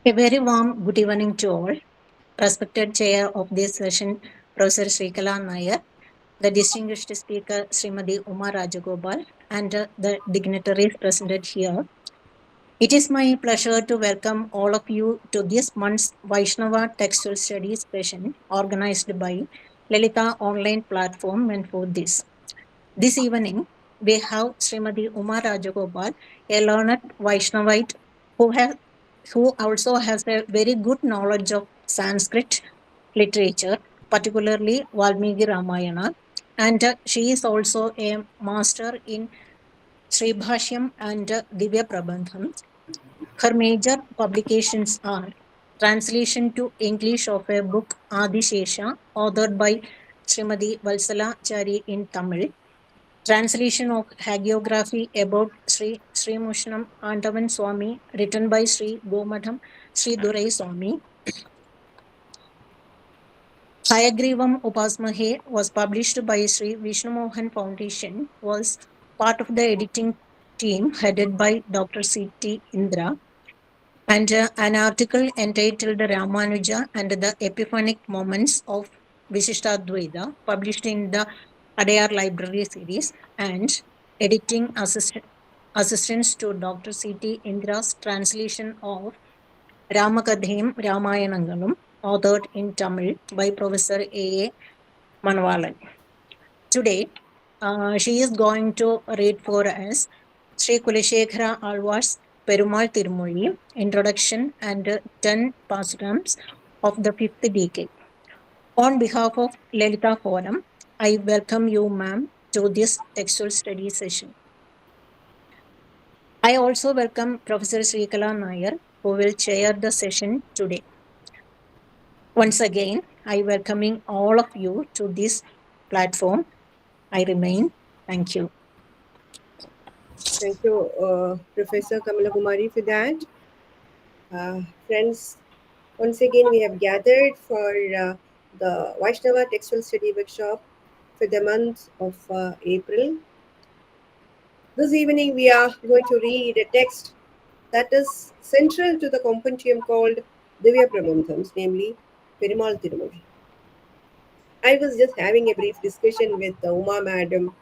A very warm good evening to all. Respected chair of this session, Professor Srikala Nair, the distinguished speaker Srimadi Uma Rajagopal, and the dignitaries present here. It is my pleasure to welcome all of you to this month's Vaishnava Textual Studies session organized by Lalita online platform and for this. This evening, we have Srimadi Uma Rajagopal, a learned Vaishnavite who has who also has a very good knowledge of Sanskrit literature, particularly Valmiki Ramayana, and she is also a master in Sri Bhashyam and Divya Prabandham. Her major publications are translation to English of a book Adishesha, authored by Srimadi Valsala Chari in Tamil, translation of hagiography about Sri Mushnam Andavan Swami, written by Sri Gomadham Sri Durai Swami. Hayagrivam Upasmahe was published by Sri Vishnu Mohan Foundation, was part of the editing team headed by Dr. C.T. Indra, and an article entitled Ramanuja and the Epiphanic Moments of Vishishtadvaita, published in the Adayar Library series, and editing assistance to Dr. C.T. Indra's translation of Ramakadhim Ramayanangalam, authored in Tamil by Professor A. Manvalan. Today, she is going to read for us Sri Kuleshekara Alvar's Perumal Thirumozhi, Introduction and 10 Pasurams of the fifth decade. On behalf of Lalita Forum, I welcome you, ma'am, to this textual study session. I also welcome Professor Srikala Nair, who will chair the session today. Once again, I welcoming all of you to this platform. I remain. Thank you. Thank you, Professor Kamala Kumari, for that. Friends, once again, we have gathered for the Vaishnava Textual Study Workshop for the month of April. This evening, we are going to read a text that is central to the compendium called Divya Prabandhams, namely Perumal Thirumozhi. I was just having a brief discussion with Uma Madam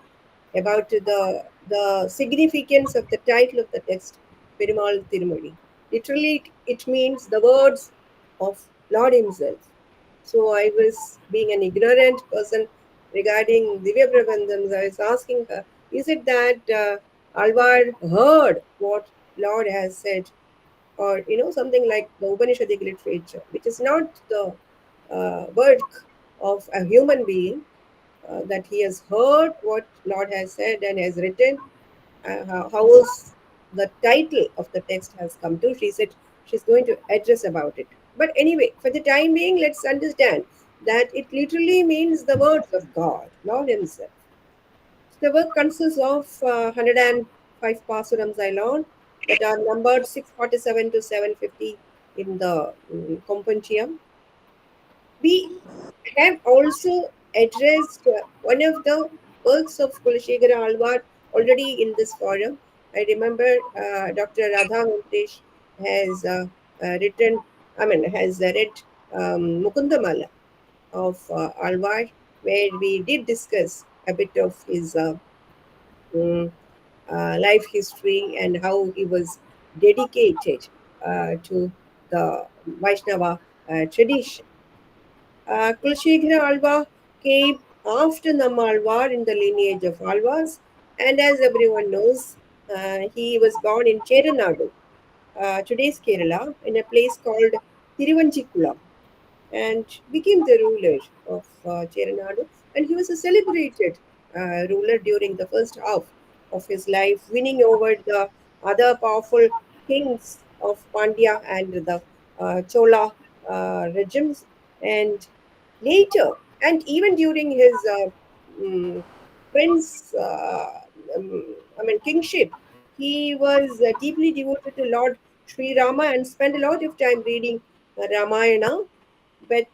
about the significance of the title of the text, Perumal Thirumozhi. Literally, it means the words of Lord Himself. So I was being an ignorant person regarding Divya Prabandhams. I was asking her, is it that Alvar heard what Lord has said, or something like the Upanishadic literature, which is not the work of a human being, that he has heard what Lord has said and has written. How is the title of the text has come to? She said she's going to address about it. But anyway, for the time being, let's understand that it literally means the words of God, Lord Himself. The work consists of 105 pasurams alone that are numbered 647 to 750 in the compendium. We have also addressed one of the works of Kuleshekara Alvar already in this forum. I remember Dr. Radha Venkatesh has written, has read Mukundamala of Alvar, where we did discuss a bit of his mm, life history and how he was dedicated to the Vaishnava tradition. Kulashekara Alva came after Nammalvar in the lineage of Alvas, and as everyone knows, he was born in Cheranadu, today's Kerala, in a place called Thiruvanchikulam, and became the ruler of Cheranadu. And he was a celebrated ruler during the first half of his life, winning over the other powerful kings of Pandya and the Chola regimes. And later, and even during his prince, kingship, he was deeply devoted to Lord Sri Rama and spent a lot of time reading Ramayana. But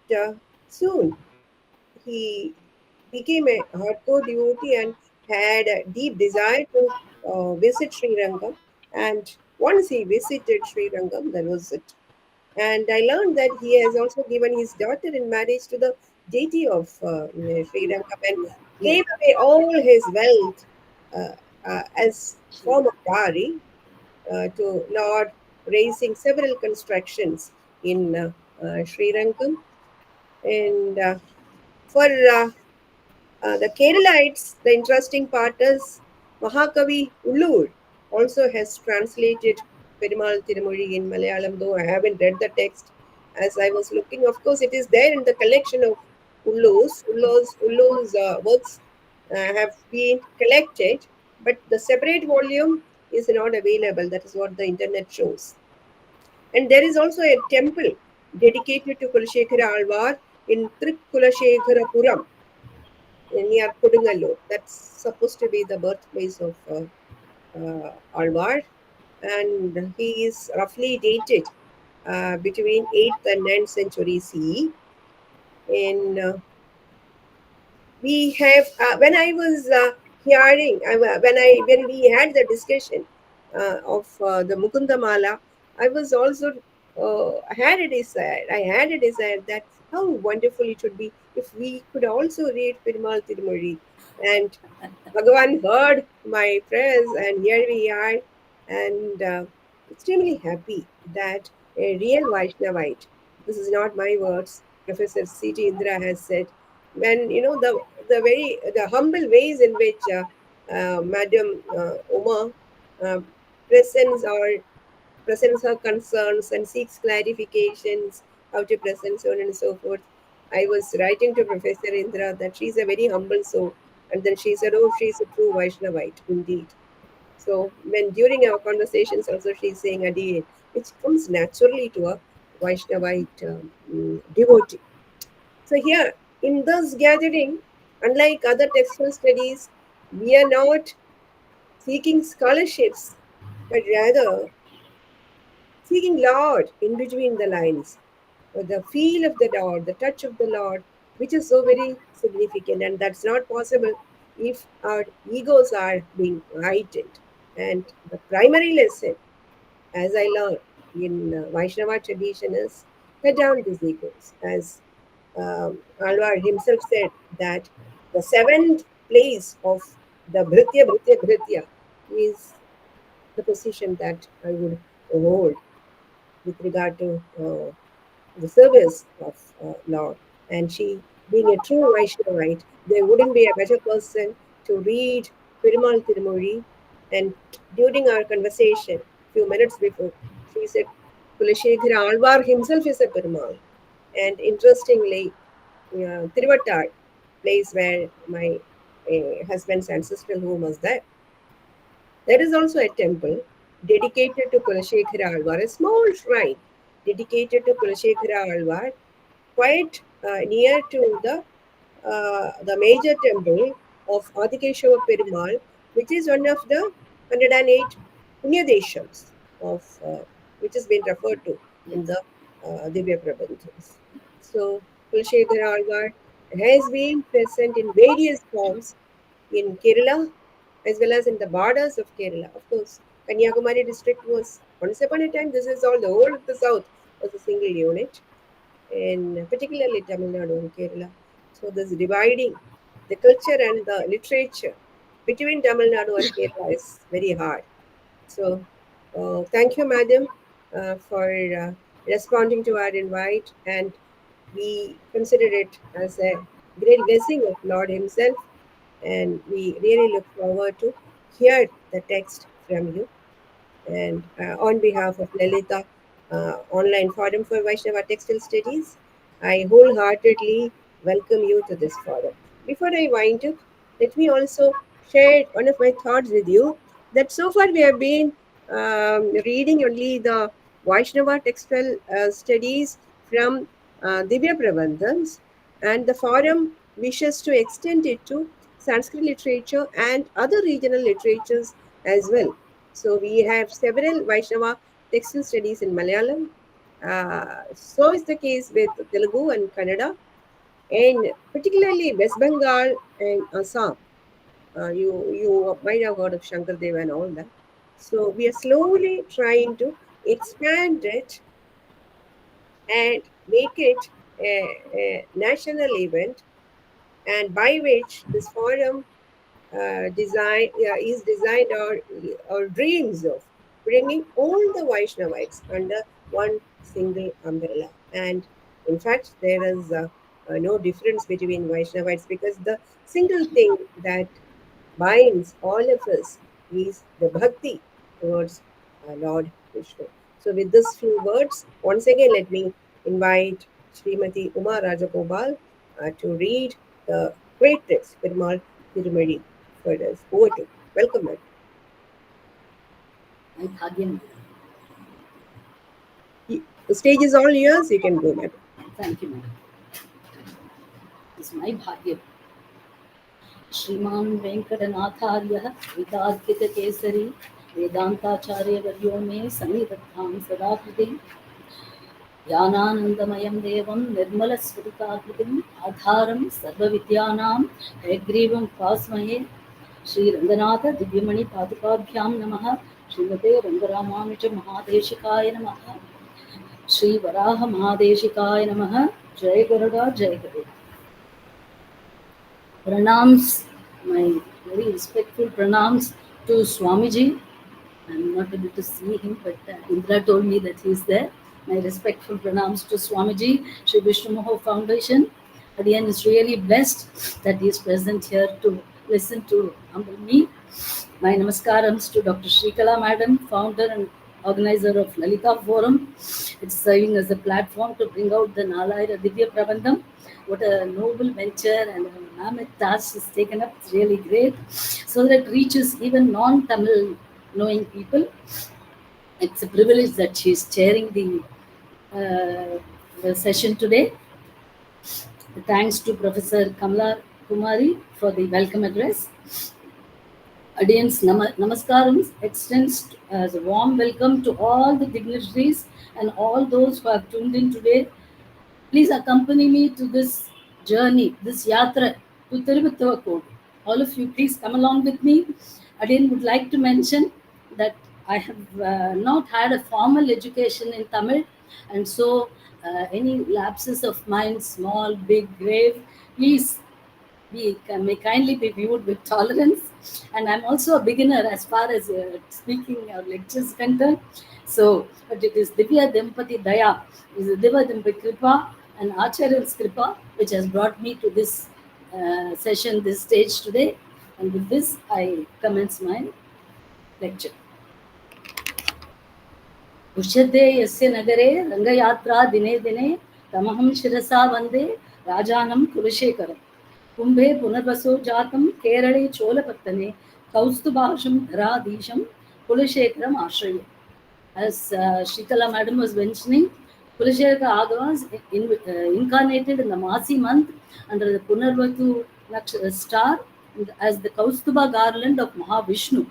soon he became a hardcore devotee and had a deep desire to visit Sri Rangam. And once he visited Sri Rangam, that was it. And I learned that he has also given his daughter in marriage to the deity of Sri Lanka and gave away all his wealth as form of dowry to Lord, raising several constructions in Sri Lanka. And for the Keralites, the interesting part is Mahakavi Ullur also has translated Perumal Thirumozhi in Malayalam, though I haven't read the text as I was looking. Of course, it is there in the collection of Ullu's works have been collected, but the separate volume is not available. That is what the internet shows. And there is also a temple dedicated to Kulashekara Alvar in Trikkulashekarapuram near Kodungalur. That's supposed to be the birthplace of Alvar, and he is roughly dated between 8th and 9th century CE. And we have when I was hearing when we had the discussion of the Mukundamala, I was also I had a desire that how wonderful it would be if we could also read Perumal Tirumozhi, and Bhagavan heard my prayers, and here we are, and extremely happy that a real Vaishnavite, this is not my words, Professor C.T. Indra has said, when the humble ways in which Madam Uma uh, presents or presents her concerns and seeks clarifications, how to present so on and so forth. I was writing to Professor Indra that she's a very humble soul, and then she said, "Oh, she's a true Vaishnavite, indeed." So when during our conversations, also she's saying Adi, which comes naturally to a Vaishnavite devotee. So here in this gathering, unlike other textual studies, we are not seeking scholarships, but rather seeking Lord in between the lines, the feel of the Lord, the touch of the Lord, which is so very significant, and that's not possible if our egos are being heightened. And the primary lesson, as I learned in Vaishnava tradition, is cut down these egos. As Alvar himself said, that the seventh place of the Bhritya is the position that I would hold with regard to the service of Lord. And she, being a true Vaishnavite, there wouldn't be a better person to read Perumal Tirumozhi. And during our conversation, few minutes before, she said, Kulashekara Alvar himself is a Perumal. And interestingly, Tiruvattar, place where my husband's ancestral home was there, there is also a temple dedicated to Kulashekara Alvar, a small shrine dedicated to Kulashekara Alvar, quite near to the major temple of Adikeshava Perumal, which is one of the 108 Punyadeshams of which has been referred to in the Divya Prabandhas. So Kulashekara Alvar has been present in various forms in Kerala as well as in the borders of Kerala. Of course, Kanyakumari district was once upon a time, this is all the whole of the south was a single unit, and particularly Tamil Nadu and Kerala. So, this dividing the culture and the literature between Tamil Nadu and Kerala is very hard. So, thank you, madam, for responding to our invite, and we consider it as a great blessing of Lord Himself, and we really look forward to hear the text from you. And on behalf of Lalita Online Forum for Vaishnava Textile Studies, I wholeheartedly welcome you to this forum. Before I wind up, let me also share one of my thoughts with you that so far we have been reading only the Vaishnava Textile Studies from Divya Prabandhans, and the forum wishes to extend it to Sanskrit literature and other regional literatures as well. So we have several Vaishnava textile studies in Malayalam. So is the case with Telugu and Kannada, and particularly West Bengal and Assam. You might have heard of Shankar Dev and all that. So we are slowly trying to expand it and make it a national event, and by which this forum is designed or dreams of bringing all the Vaishnavites under one single umbrella. And in fact, there is no difference between Vaishnavites, because the single thing that binds all of us is the bhakti towards Lord Vishnu. So, with these few words, once again, let me invite Srimati Uma Rajagopal to read the great text, Perumal Thirumozhi, for us. Over to you. Welcome, madam. My bhagyam. The stage is all yours. You can go, madam. Thank you, madam. It's my bhagyam. श्रीमान वेंकटनाथार्यः वितार्किककेसरी वेदांताचार्यवर्यो मे सन्निधत्तां सदा कृते ज्ञानानन्दमयं देवं निर्मलस्फटिकाकृतिम् आधारं सर्वविद्यानां हयग्रीवं उपास्महे श्रीरङ्गनाथ दिव्यमणिपादुकाभ्यां नमः श्रीमते रङ्गरामानुज महादेशिकाय नमः श्रीवराह महादेशिकाय नमः जय गरुड़ा जय Garuda pranams, my very respectful pranams to Swamiji. I'm not able to see him, but Indra told me that he's there. My respectful pranams to Swamiji, Sri Vishnu Moho Foundation. Adiyan is really blessed that he is present here to listen to humble me. My namaskarams to Dr. Shrikala Madam, founder and organizer of Lalita Forum. It's serving as a platform to bring out the Nalayira Divya Prabandham. What a noble venture and a mammoth task is taken up. It's really great. So that it reaches even non-Tamil knowing people. It's a privilege that she's chairing the session today. Thanks to Professor Kamala Kumari for the welcome address. Audience Namaskarams extends as a warm welcome to all the dignitaries and all those who have tuned in today. Please accompany me to this journey, this yatra to Tiruvithavakod. All of you, please come along with me. Again, would like to mention that I have not had a formal education in Tamil, and so any lapses of mine, small, big, grave, please may kindly be viewed with tolerance. And I'm also a beginner as far as speaking or lectures concerned. So, but it is Divya Dempati Daya, is the Divya Dempati Kripa and Acharya's Kripa, which has brought me to this session, this stage today. And with this, I commence my lecture. उष्यते यस्य नगरे रंगयात्रा दिने दिने तमहं शिरसा वंदे राजानं कुलशेखरम् कुंभे पुनर्वसो जातं केरले चोलपत्तने कौस्तुभाषं धराधीशं कुलशेखरम् आश्रये. As Shrikala Madam was mentioning, Kulashekara Aga was incarnated in the Masi month under the Punarvatu star as the Kaustuba garland of Mahavishnu.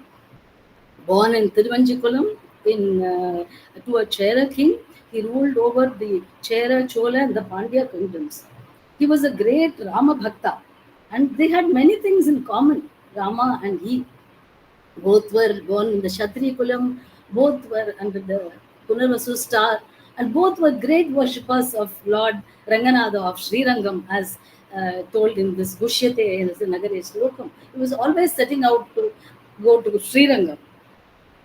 Born in Tiruvanjikulam to a Chera king, he ruled over the Chera, Chola and the Pandya kingdoms. He was a great Rama Bhakta and they had many things in common, Rama and he. Both were born in the Kshatriya Kulam, both were under the Punarvasu star, and both were great worshippers of Lord Ranganatha of Sri Rangam, as told in this Gushyate as the Nagare Slokam. He was always setting out to go to Sri Rangam.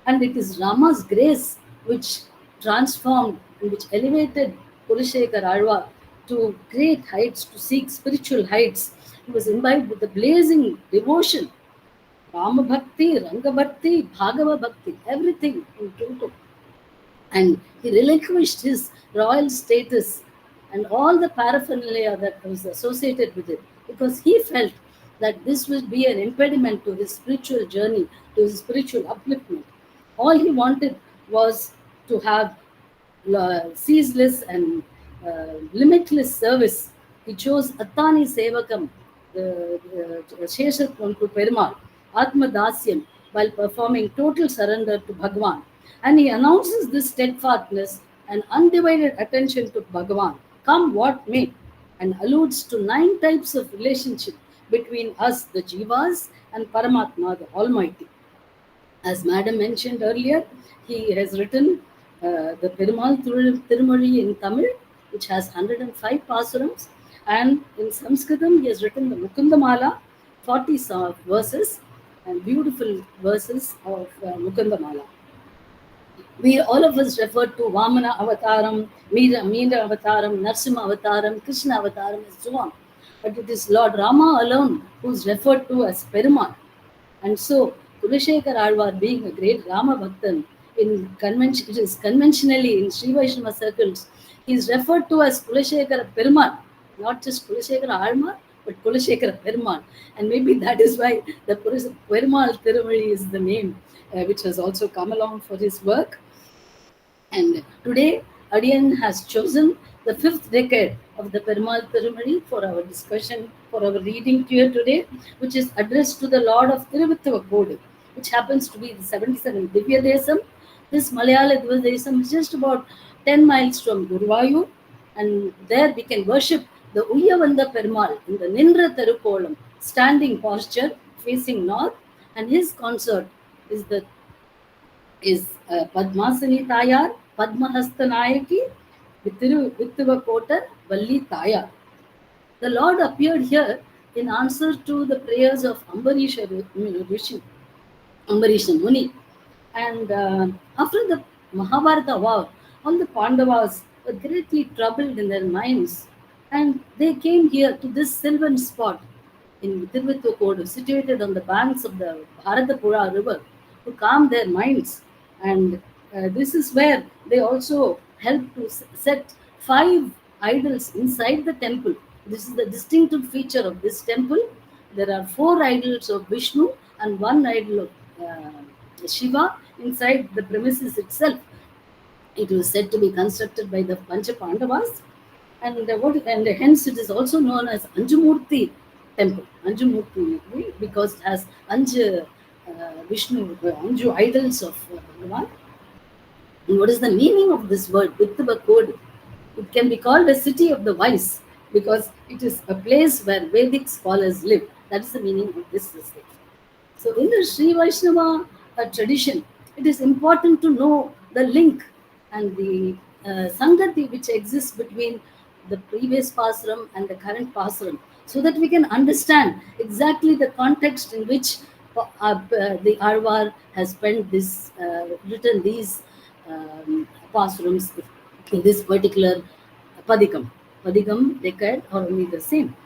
And it is Rama's grace which transformed and which elevated Kulashekar Alva to great heights, to seek spiritual heights. He was imbibed with a blazing devotion. Rama Bhakti, Ranga Bhakti, Bhagava Bhakti, everything in total. And he relinquished his royal status and all the paraphernalia that was associated with it because he felt that this would be an impediment to his spiritual journey, to his spiritual upliftment. All he wanted was to have ceaseless and limitless service. He chose Attani Sevakam, Sheshatvam to Perumal, Atma Dasyam, while performing total surrender to Bhagavan. And he announces this steadfastness and undivided attention to Bhagavan, come what may, and alludes to 9 types of relationship between us, the Jivas, and Paramatma, the Almighty. As Madam mentioned earlier, he has written the Perumal Thirumozhi in Tamil, which has 105 Pasurams. And in Sanskritam, he has written the Mukundamala, 40 verses, and beautiful verses of Mukundamala. We all of us refer to Vamana Avataram, Meera Avataram, Narsimha Avataram, Krishna Avataram, and so on. But it is Lord Rama alone who is referred to as Perumal. And so, Kulashekar Alvar, being a great Rama Bhaktan, it is conventionally in Sri Vaishnava circles, he is referred to as Kulashekara Perumal, not just Kulashekara Alvar, but Kulashekara Perumal. And maybe that is why the Perumal Thirumozhi is the name which has also come along for his work. And today, Adiyan has chosen the 5th decade of the Perumal Thirumozhi for our discussion, for our reading here today, which is addressed to the Lord of Tiruvittuvakodu, which happens to be the 77th Divya Desam. This Malayala Divya Desam is just about 10 miles from Guruvayur, and there we can worship the Uyyavanda Perumal in the Nindra Tharukolam, standing posture facing north, and his consort is Padmasini Tayar, Padmahasta Nayaki, Vittuvakotar, Valli Tayar. The Lord appeared here in answer to the prayers of Ambarisha Muni. And after the Mahabharata war, all the Pandavas were greatly troubled in their minds, and they came here to this sylvan spot in Tiruvittuvakodu, situated on the banks of the Bharatapura river, to calm their minds. And this is where they also helped to set 5 idols inside the temple. This is the distinctive feature of this temple. There are 4 idols of Vishnu and 1 idol of Shiva inside the premises itself. It was said to be constructed by the Pancha Pandavas, and hence it is also known as Anjumurti temple. Anjumurti, because it has Vishnu, Anju idols of Bhagavan. And what is the meaning of this word, Vittuvakodu? It can be called a city of the wise because it is a place where Vedic scholars live. That is the meaning of this state. So in the Sri Vaishnava tradition, it is important to know the link and the Sangati which exists between the previous Pasuram and the current Pasuram, so that we can understand exactly the context in which the Alvar has spent this, written these Pasurams in this particular Padikam. Padikam, Decad are only the same.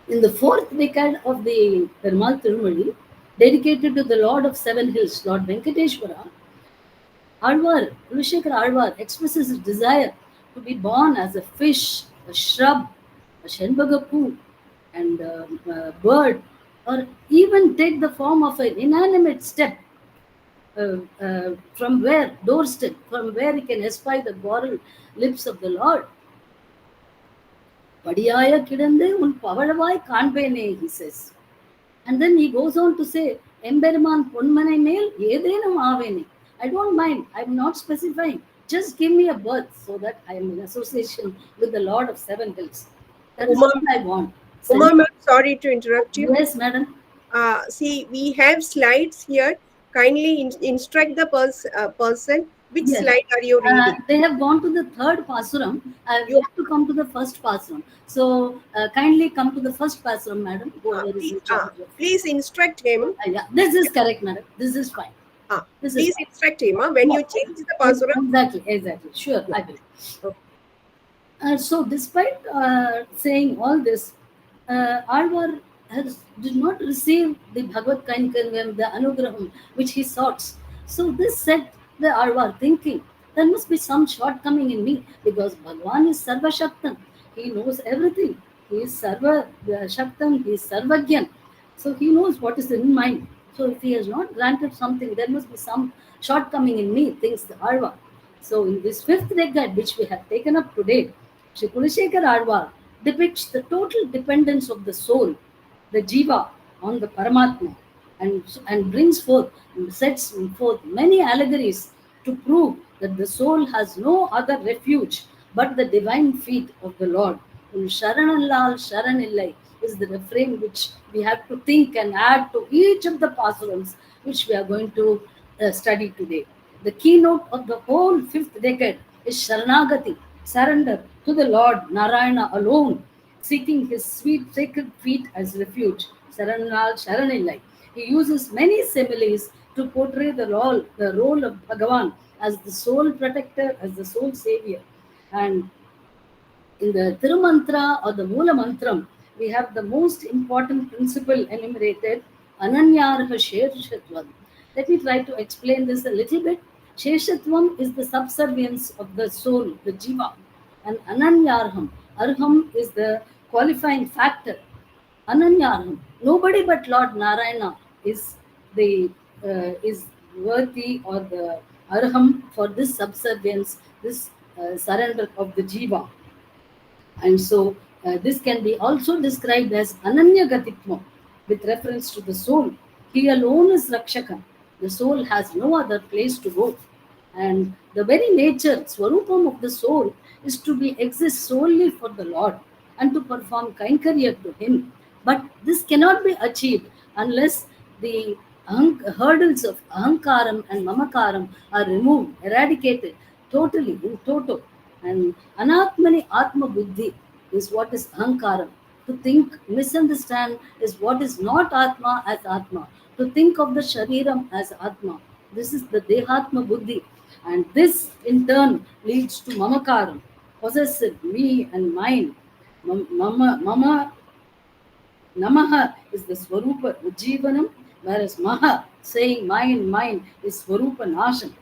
In the 4th decade of the Perumal Thirumozhi, dedicated to the Lord of 7 Hills, Lord Venkateshwara, Alvar, Kulashekar Alvar expresses his desire to be born as a fish, a shrub, a shenbagapu, and a bird, or even take the form of an inanimate step from where he can espy the moral lips of the Lord. Padiyaya kidande un pavalavai kanpene, he says. And then he goes on to say, Emberman ponmane mel yedenam avene. I don't mind, I'm not specifying. Just give me a birth so that I am in association with the Lord of 7 Hills. That is what I want. Uma, ma'am, sorry to interrupt you. Yes, madam. See, we have slides here. Kindly instruct the person. Which Yes. slide are you reading? They have gone to the 3rd Pasuram. You have to come to the 1st Pasuram. So kindly come to the 1st Pasuram, madam. Please instruct him. Yeah, this is correct, madam. This is fine. Please instruct him when you change the Pasuram. Exactly. Sure, I will. So despite saying all this, Alvar did not receive the Bhagavad Kainkanyam, the Anugraham, which he sought. So this set the Alvar thinking, there must be some shortcoming in me, because Bhagavan is Sarva Shaktan. He knows everything. He is Sarva Shaktan, he is Sarvagyan. So he knows what is in mind. So if he has not granted something, there must be some shortcoming in me, thinks the Alvar. So in this 5th decade, which we have taken up today, Shri Kulashekar Alvar depicts the total dependence of the soul, the jiva, on the Paramatma, and brings forth and sets forth many allegories to prove that the soul has no other refuge but the divine feet of the Lord. Sharanallal Sharanillai is the refrain which we have to think and add to each of the Pasurams which we are going to study today. The keynote of the whole 5th decade is Sharanagati, surrender to the Lord Narayana alone, seeking his sweet sacred feet as refuge. Saranal Sharanillai. He uses many similes to portray the role of Bhagavan as the soul protector, as the soul savior. And in the Thirumantra or the Mula Mantram, we have the most important principle enumerated, Ananyarha Sheshatvam. Let me try to explain this a little bit. Sheshatvam is the subservience of the soul, the jiva, and Ananyarham. Arham is the qualifying factor. Ananyarham. Nobody but Lord Narayana is the is worthy or the arham for this subservience, this surrender of the jiva. And so this can be also described as Ananya Gatitvam with reference to the soul. He alone is Rakshaka. The soul has no other place to go. And the very nature, Swarupam of the soul is to be exist solely for the Lord and to perform Kainkarya to Him. But this cannot be achieved unless the hurdles of Ahankaram and Mamakaram are removed, eradicated totally, in toto. And Anatmani Atma Buddhi is what is Ahankaram. To think, misunderstand is what is not Atma as Atma. To think of the Shariram as Atma. This is the Dehatma Buddhi. And this in turn leads to Mamakaram, possessive, me and mine. Mama Namaha is the Swarupa Ujivanam, whereas Maha, saying mine, is Swarupa Nasham.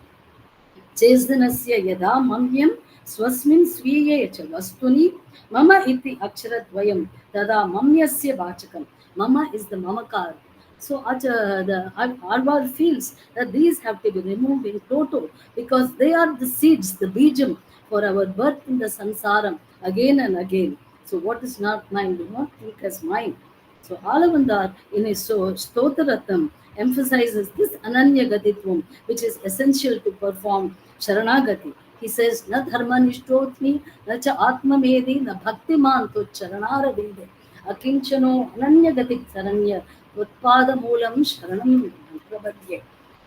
Chestanasya yada mamyam swasmin sviye cha vastuni mama iti aksharadvayam tada mamyasya vachakam. Mama is the mamakar. So the Alvar feels that these have to be removed in toto because they are the seeds, the bijam for our birth in the sansaram again and again. So what is not mine, do not think as mine. So Alavandar in his Stotaratam emphasizes this Ananya Gatitvam, which is essential to perform Sharanagati. He says, Na dharma nishtotmi, na cha atma medi, na bhakti manto charanara vinde. Akinchano Ananya Gatit Saranya, Utpada Moolam Sharanam Prabhadye.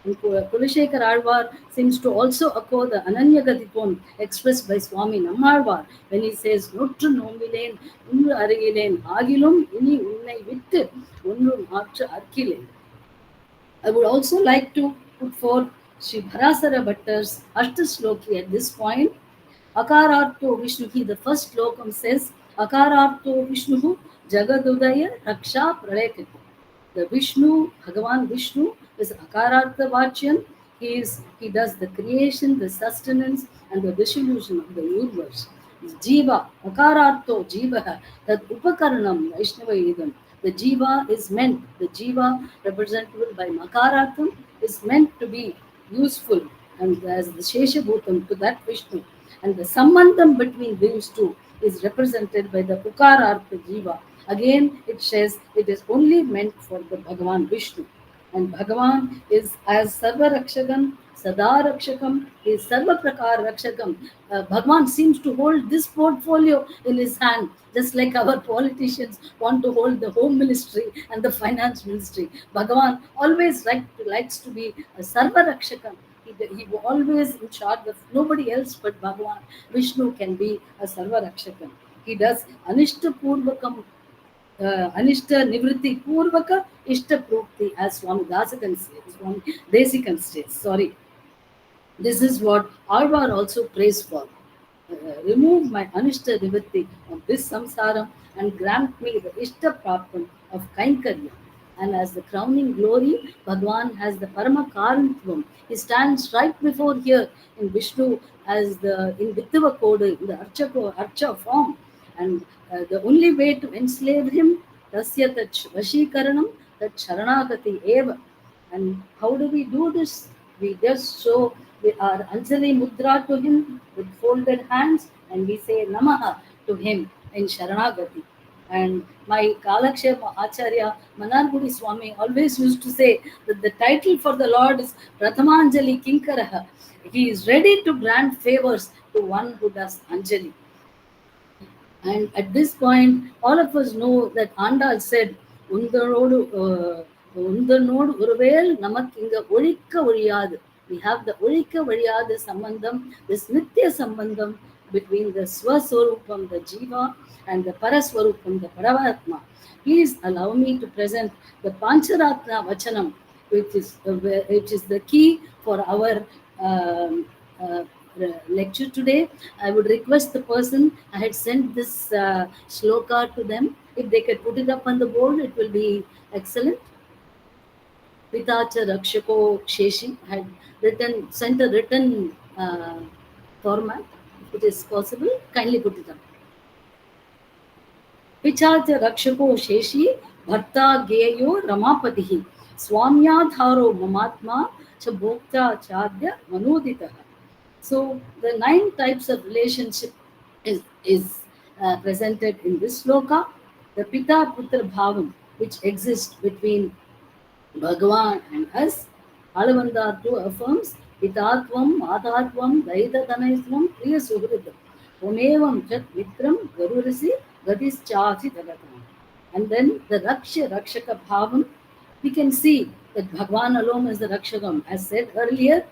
And Kulashekar Alvar seems to also echo the Ananya Gatitvam expressed by Swami Nammalvar when he says, Nutru Nomilen, Unru Arigilen, Agilum, Ini Unnai Vittu, Unru Marcha Arkilen. I would also like to put forth Sri Bharasara Bhattar's Ashtashloki at this point. Akararto Vishnuhi, the first slokam says, Akararto Vishnuhu Jagadudaya Raksha Pralekati. The Vishnu, Bhagavan Vishnu, is Akarartha Vachyan. He does the creation, the sustenance, and the dissolution of the universe. Jiva, Akarartho Jivaha, that Upakaranam Vaishnavism. The Jiva is meant, the Jiva representable by Makarartham is meant to be useful and as the Sheshabhutam to that Vishnu. And the Sambandham between these two is represented by the Ukarartha Jiva. Again, it says it is only meant for the Bhagavan Vishnu. And Bhagavan is as Sarva Rakshakam, Sada Rakshakam, is Sarva Prakar Rakshakam. Bhagavan seems to hold this portfolio in his hand, just like our politicians want to hold the home ministry and the finance ministry. Bhagavan always likes to be a Sarva Rakshakam. He always in charge of nobody else but Bhagavan. Vishnu can be a Sarva Rakshakam. He does Anishta Purvakam, Anishta Nivritti Purvaka Ishta Prukti, as Swami Dasakan says, Swami Desikan says. Sorry. This is what Alvar also prays for. Remove my Anishta Nivritti of this samsara and grant me the Ishta Praptam of Kainkarya. And as the crowning glory, Bhagwan has the Parama Karantvam. He stands right before here in Vishnu as in Vittava Koda, in the Archa form. And the only way to enslave him, Tasya Tat Vashikaranam, Tat Sharanagati Eva. And how do we do this? We just show our Anjali Mudra to him with folded hands and we say Namaha to him in Sharanagati. And my Kalakshema Acharya Manargudi Swami always used to say that the title for the Lord is Prathamanjali Kinkaraha. He is ready to grant favors to one who does Anjali. And at this point, all of us know that Andal said, Undanodu Uruvel Namak Inga Urika Uriad. We have the Urika Variada Sambandham, this Nitya Sambandham between the Swaswarupam, the Jiva, and the Paraswarupam, the Paramatma. Please allow me to present the Pancharatna Vachanam, which is the key for our um, uh, lecture today. I would request the person I had sent this shloka to them. If they could put it up on the board, it will be excellent. Pitacha Rakshako Sheshi had sent a written format. If it is possible, kindly put it up. पिचाच रक्षको शेषी भर्ता गेयो रमापतिः स्वाम्याधारो ममात्मा च भोक्ता चाद्य मनोदितः. So the 9 types of relationship is presented in this sloka. The Pita Putra Bhavam, which exists between Bhagavan and us. Alavandar too affirms Pitatvam, Matatvam, Daitatanayatvam, Priya Suhridam. Omevam Chat Mitram Garurasi Gadis Chasi Dagatam. And then the Raksha Rakshaka Bhavam, we can see that Bhagavan alone is the Rakshakam, as said earlier.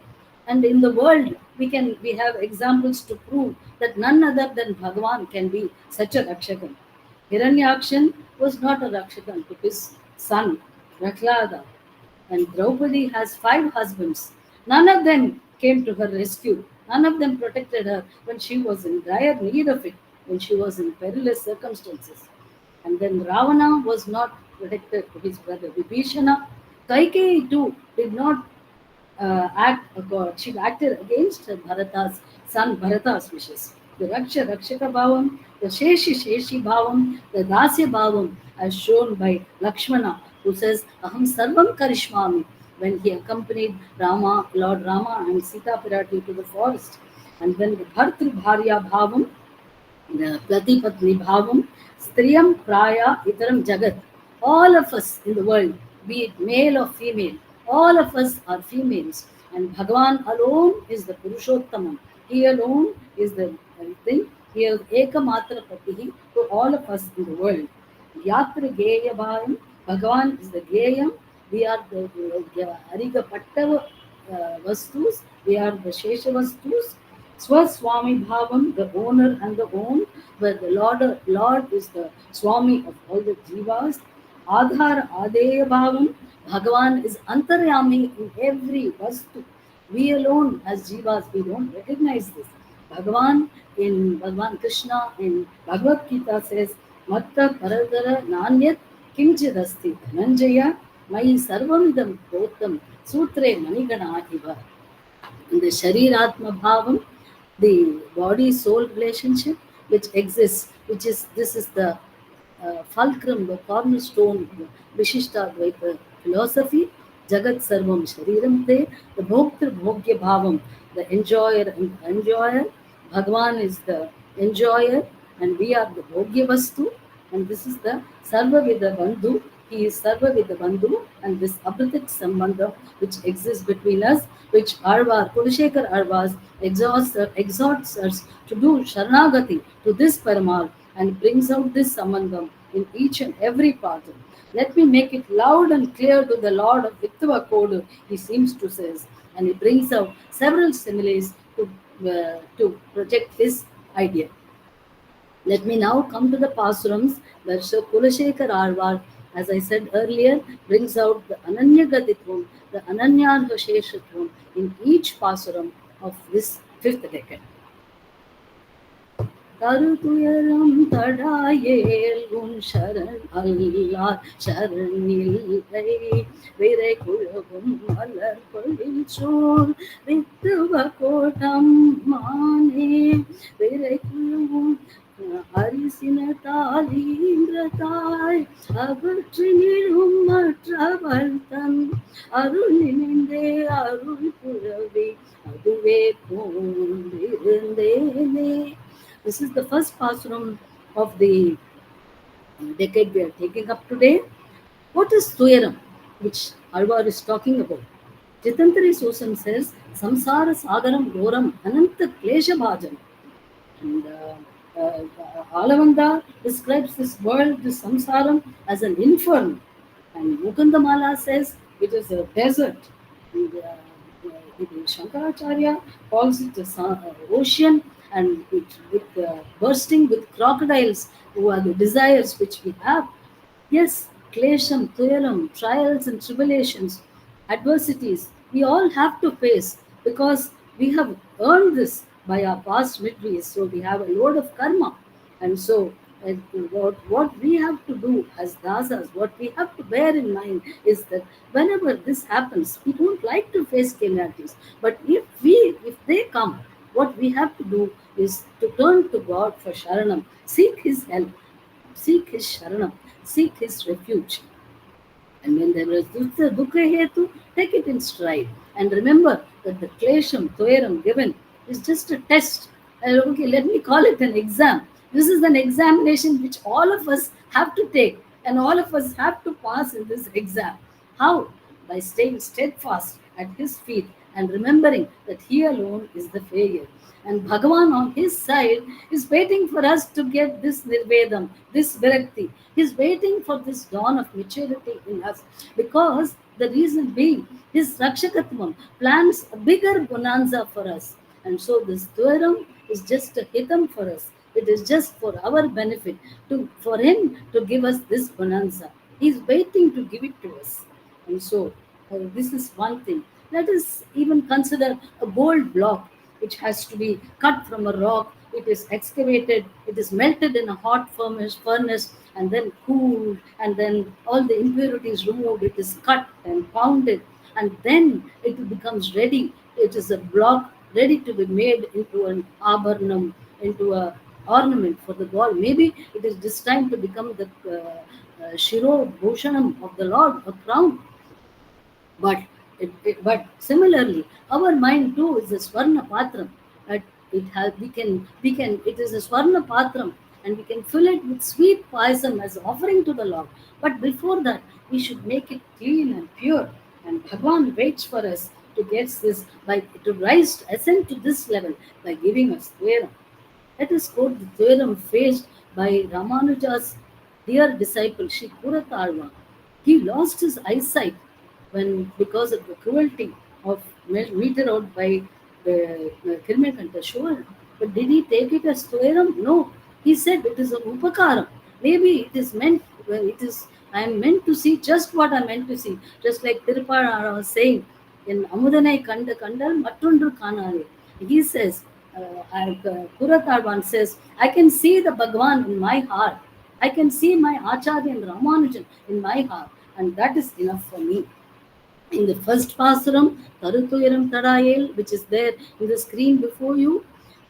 And in the world, we have examples to prove that none other than Bhagavan can be such a Rakshakam. Hiranyakshan was not a Rakshakam to his son, Prahlada. And Draupadi has 5 husbands. None of them came to her rescue. None of them protected her when she was in dire need of it, when she was in perilous circumstances. And then Ravana was not protected to his brother Vibhishana. Kaikeyi too did not she acted against her Bharata's son Bharata's wishes. The Rakshaka Bhavam, the Sheshi Bhavam, the Dasya Bhavam, as shown by Lakshmana, who says, Aham Sarvam Karishmami, when he accompanied Lord Rama and Sita Pirati to the forest. And then the Bhartru Bharya Bhavam, the Plati Patni Bhavam, Striyam Praya Itaram Jagat. All of us in the world, be it male or female, all of us are females. And Bhagavan alone is the Purushottamam. He alone is the thing. He is Ekamatra Patihi to all of us in the world. Yatra Geya Bhavam, Bhagavan is the Geyam. We are the Ariga Pattava Vastus. We are the Shesha Vastus. Swaswami Bhavam, the owner and the owned, but the Lord is the Swami of all the Jivas. Adhar Adeya Bhavam, Bhagavan is Antaryami in every Vastu. We alone as Jivas, we don't recognize this. Bhagavan in Bhagavan Krishna in Bhagavad Gita says, Matta Paradara Nanyat Kimchidasti Dhananjaya Mai Sarvamidam Prottam Sutre Manigana Iva. In the Shariratma Bhavam, the body-soul relationship which exists, this is the fulcrum, the cornerstone, the Vishishta philosophy, Jagat Sarvam Shariram Te, the Bhoktra Bhogya Bhavam, the enjoyer and enjoyer. Bhagavan is the enjoyer and we are the Bhogya Vastu, and this is the Sarva Vida Bandhu. He is Sarva Vida Bandhu, and this Abratik Sambandha which exists between us, which Arvar, Kulashekar Arvas exhorts us to do Sharanagati to this Perumal and brings out this Sambandham in each and every part. Let me make it loud and clear to the Lord of Vittava Kodu, he seems to say, and he brings out several similes to project his idea. Let me now come to the Pasurams, where Sir Kulashekar Arvar, as I said earlier, brings out the Ananya Gaditvam, the Ananya Sheshatvam in each Pasuram of this 5th decade. Tarutuyaram Tadayel Un Sharan Allah Sharanil Vire Kulavum Malar Polilchon Vittuva Kotam Mane Vire Kulavum Arisinatali Indratai Agatrinilum Matravaltan Aruninde Arun Puravi Aduve Pundirindene. This is the first Pasuram of the decade we are taking up today. What is Tuyaram, which Alvar is talking about? Jitantari Susam says, Samsara Sagaram Goram Ananta Klesha Bhajan. And Alavanda describes this world, this Samsaram, as an inferno. And Mukundamala says it is a desert. And Shankaracharya calls it an ocean. and bursting with crocodiles, who are the desires which we have. Yes, klesham, tuyaram, trials and tribulations, adversities, we all have to face because we have earned this by our past victories. So we have a load of karma. And so, uh, what we have to do as dasas, what we have to bear in mind is that whenever this happens, we don't like to face calamities. But if they come, what we have to do is to turn to God for Sharanam, seek His help, seek His Sharanam, seek His refuge. And when there is dukkha hetu, take it in stride. And remember that the klesham, toeram given is just a test. Okay, let me call it an exam. This is an examination which all of us have to take, and all of us have to pass in this exam. How? By staying steadfast at His feet and remembering that He alone is the failure. And Bhagavan on his side is waiting for us to get this nirvedam, this virakti. He's waiting for this dawn of maturity in us, because the reason being his Rakshakatvam plans a bigger bonanza for us. And so this Dwaram is just a hitam for us. It is just for our benefit, for him to give us this bonanza. He's waiting to give it to us. And so this is one thing. Let us even consider a gold block which has to be cut from a rock. It is excavated, it is melted in a hot furnace, and then cooled, and then all the impurities removed. It is cut and pounded, and then it becomes ready. It is a block ready to be made into an abharnam, into a ornament for the god. Maybe it is destined to become the shiro bhushanam of the Lord, a crown. But similarly, our mind too is a swarna patram. But we can it is a swarna patram, and we can fill it with sweet payasam as offering to the Lord. But before that, we should make it clean and pure. And Bhagwan waits for us to get this, by to rise, ascend to this level by giving us Dveram. Let us quote the theorem faced by Ramanuja's dear disciple Sri Kuratarva. He lost his eyesight when, because of the cruelty of meted out by the Kirmekanta Shura. But did he take it as theorem? No. He said it is an upakaram. Maybe it is meant, I am meant to see just what I am meant to see. Just like Tirupara was saying in Amudanai Kanda Kandal Matundru Kanare. He says, Kuratarvan says, I can see the Bhagwan in my heart. I can see my Acharya and Ramanujan in my heart, and that is enough for me. In the first Pasuram, Tarutuyaram Tadayel, which is there in the screen before you,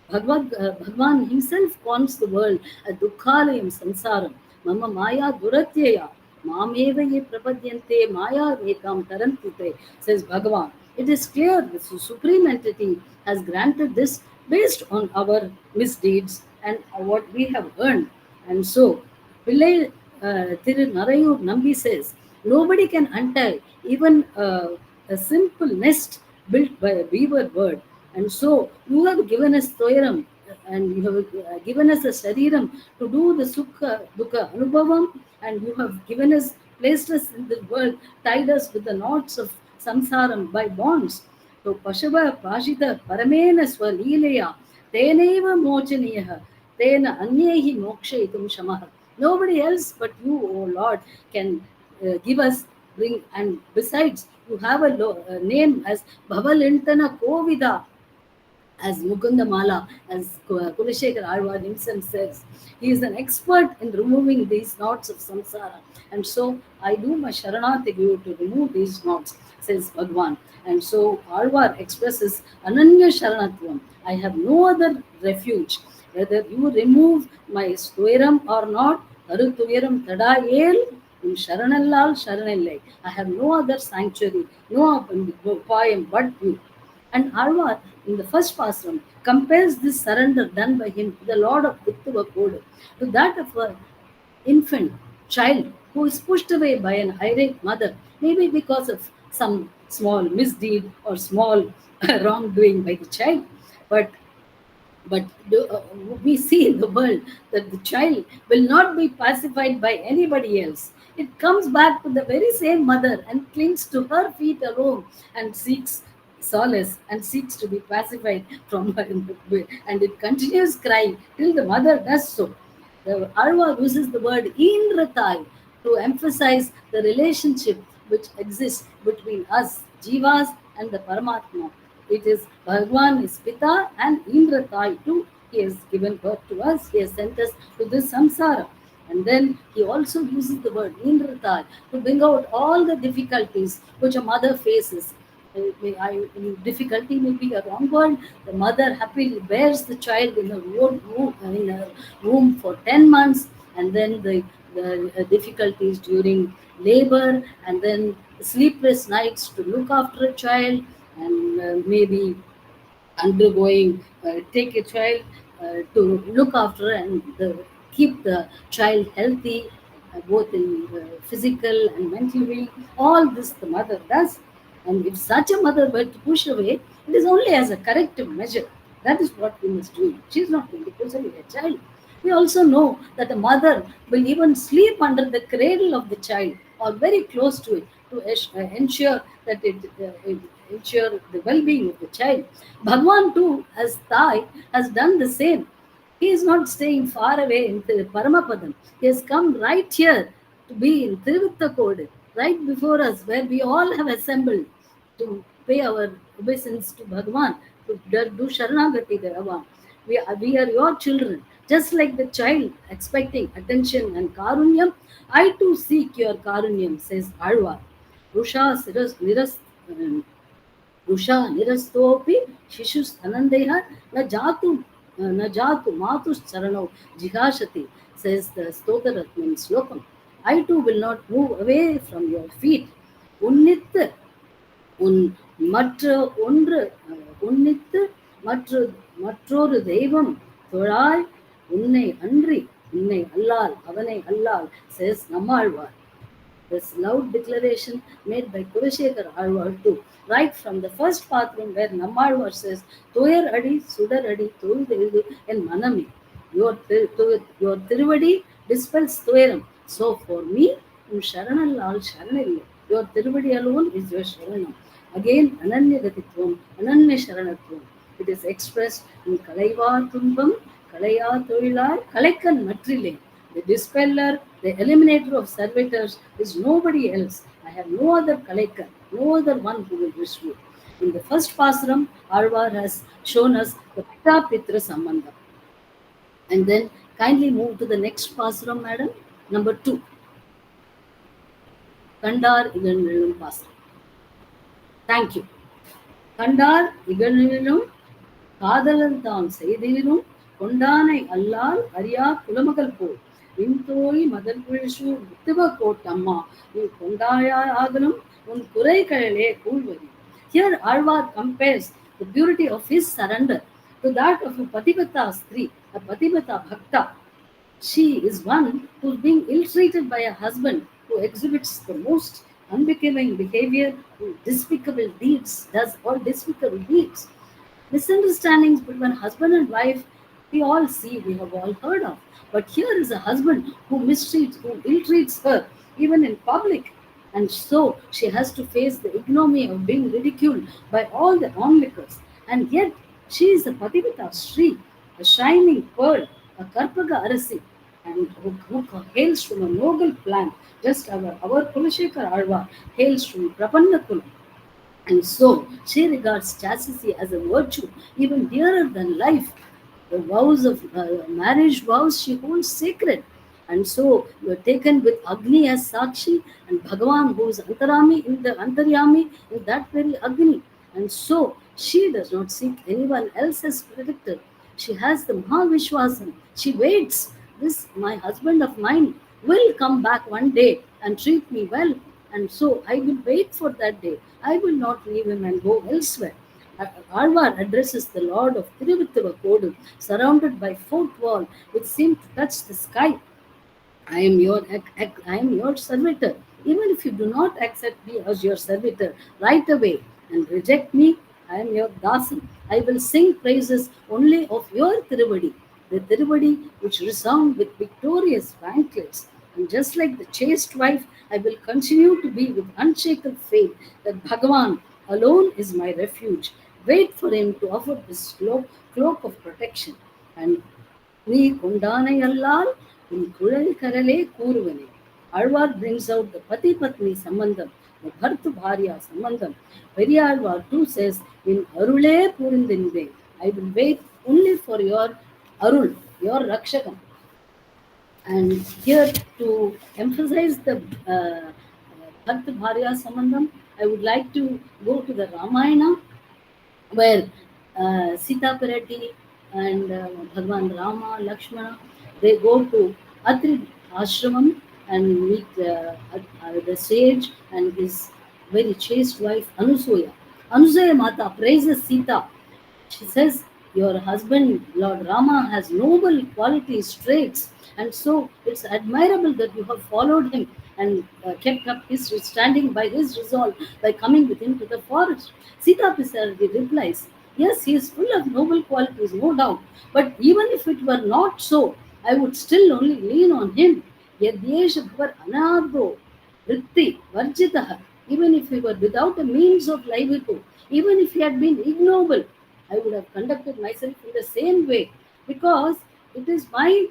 Bhagwan himself calls the world a Dukhalayam Sansaram, Mama Maya Duratyaya, Mameva ye Prapadyante Maya Vekam Tarantute, says Bhagavan. It is clear the Supreme Entity has granted this based on our misdeeds and what we have earned. And so, Pillai Thiru Narayur Nambi says, nobody can untie even a simple nest built by a beaver bird. And so, you have given us Toyaram, and you have given us a Shariram to do the Sukha, Dukha, Anubhavam, and you have given us, placed us in the world, tied us with the knots of samsaram by bonds. So Pashava Pashita Paramena Swalileya Teneva Mochaniyaha Tena Anyehi Mokshaitum Shamaha. Nobody else but you, O Lord, can give us, bring, and besides, you have a name as Bhavalintana Kovida, as Mukunda Mala, as Kulashekar Alwar himself says. He is an expert in removing these knots of samsara. And so I do my Sharanatagyu to remove these knots, says Bhagwan. And so Alwar expresses Ananya Sharanatvam. I have no other refuge. Whether you remove my Stveram or not, Arutuveram Tadayel, in Sharanallal Sharanellai. I have no other sanctuary, no poem but you. And Alvar, in the first Pasuram, compares this surrender done by him to the Lord of Vittuva Kodu, to that of an infant child who is pushed away by an irate mother, maybe because of some small misdeed or small wrongdoing by the child. But we see in the world that the child will not be pacified by anybody else. It comes back to the very same mother and clings to her feet alone and seeks solace and seeks to be pacified from her, and it continues crying till the mother does so. The Alva uses the word Indratai to emphasize the relationship which exists between us, Jivas, and the Paramatma. It is Bhagwan is Pita and Indratai too. He has given birth to us, he has sent us to this samsara. And then he also uses the word Indratai to bring out all the difficulties which a mother faces. Difficulty may be a wrong word. The mother happily bears the child in her womb for 10 months, and then the difficulties during labor, and then sleepless nights to look after a child, and maybe undergoing take a child to look after and keep the child healthy, both in physical and mental being. All this the mother does, and if such a mother were to push away, it is only as a corrective measure. That is what we must do. She is not going to push away a child. We also know that a mother will even sleep under the cradle of the child or very close to it to ensure that it ensure the well-being of the child. Bhagwan too, as Thai, has done the same. He is not staying far away in the Paramapadam. He has come right here to be in Tiruvittakode, right before us, where we all have assembled to pay our obeisance to Bhagwan, to do Sharanagati Garavan. We are your children. Just like the child expecting attention and karunyam, I too seek your karunyam, says Alvar. Rusha Rusha nirastopi shishus anandeha na jatu matus charano jihashati, says the Stotaratnam slokam. I too will not move away from your feet. Unnit உன் மற்ற ஒன்று உன்னித்து மற்றொரு தெய்வம் தொழாய் உன்னை அன்றி உன்னை அல்லால் அவனை அல்லால், says Nammalvar. This loud declaration made by Kulashekar Alvar too, right from the first pathram where Nammalvar says, Toyar Adi, Sudar Adi, Toyudu en Manami. Your Tiruvadi dispels Toyaram. So for me, Sharanallal Sharanilli. Your Tiruvadi alone is your Sharanam. Again, Ananya Gatitvam, Ananya Sharanatvam. It is expressed in Kalaiva Tumbam, Kalaya Toilai, Kalaikan Matrile. The dispeller, the eliminator of servitors is nobody else. I have no other Kalaikan, no other one who will rescue. In the first Pasuram, Alvar has shown us the Pita Pitra Sambandha. And then kindly move to the next Pasuram, madam. Number 2. Kandar Iganilum Pasuram. Thank you. Kandar Iganilum Kadalan Tan Seidilum Kondane Allal Arya Kulamagal Po. Vintoi Madal Purishu Vittiva Kotama, you Kondaya Aganum, Un Kurai Kale Kulvari. Here Alvar compares the purity of his surrender to that of a Patibata Stri, a Patibata Bhakta. She is one who is being ill-treated by a husband who exhibits the most unbecoming behavior, who despicable deeds, does all despicable deeds. Misunderstandings between husband and wife, we all see, we have all heard of. But here is a husband who mistreats, who ill-treats her, even in public. And so she has to face the ignominy of being ridiculed by all the onlookers. And yet she is a Patibata Sri, a shining pearl, a Karpaga Arasi, and who hails from a noble plant, just our Kulashekar Alvar hails from Prapannakulam. And so she regards chastity as a virtue even dearer than life. The vows of marriage vows she holds sacred. And so you are taken with Agni as Sakshi and Bhagavan who is Antaryami in that very Agni. And so she does not seek anyone else as protector. She has the Mahavishwasam. She waits. This, my husband of mine, will come back one day and treat me well. And so I will wait for that day. I will not leave him and go elsewhere. Alvar addresses the Lord of Tiruvittakode, surrounded by fourth wall, which seemed to touch the sky. I am your servitor. Even if you do not accept me as your servitor right away and reject me, I am your dasan. I will sing praises only of your Tiruvadi, the Tiruvadi which resound with victorious banquets. And just like the chaste wife, I will continue to be with unshaken faith that Bhagavan alone is my refuge. Wait for him to offer this cloak of protection. And நீ கொண்டானை அல்லால் உன் குழல் கரலே கூறுவனே. Alvar brings out the Pati Patni Sambandham, the Bhartu Bharya Sambandham. Periyalvar too says, in Arule Purindinde, I will wait only for your Arul, your Rakshakam. And here to emphasize the Bhartu Bharya Sambandham, I would like to go to the Ramayana, where Sita Pirati and Bhagwan Rama, Lakshmana, they go to Atri Ashramam and meet the sage and his very chaste wife Anusuya. Anusuya Mata praises Sita. She says, your husband, Lord Rama, has noble qualities, traits, and so it's admirable that you have followed him and kept up his standing by his resolve by coming with him to the forest. Sita Pisardi replies, yes, he is full of noble qualities, no doubt, but even if it were not so, I would still only lean on him. Yadyesha bhavar anardo vritti varjitaha. Even if he were without a means of livelihood, even if he had been ignoble, I would have conducted myself in the same way, because it is my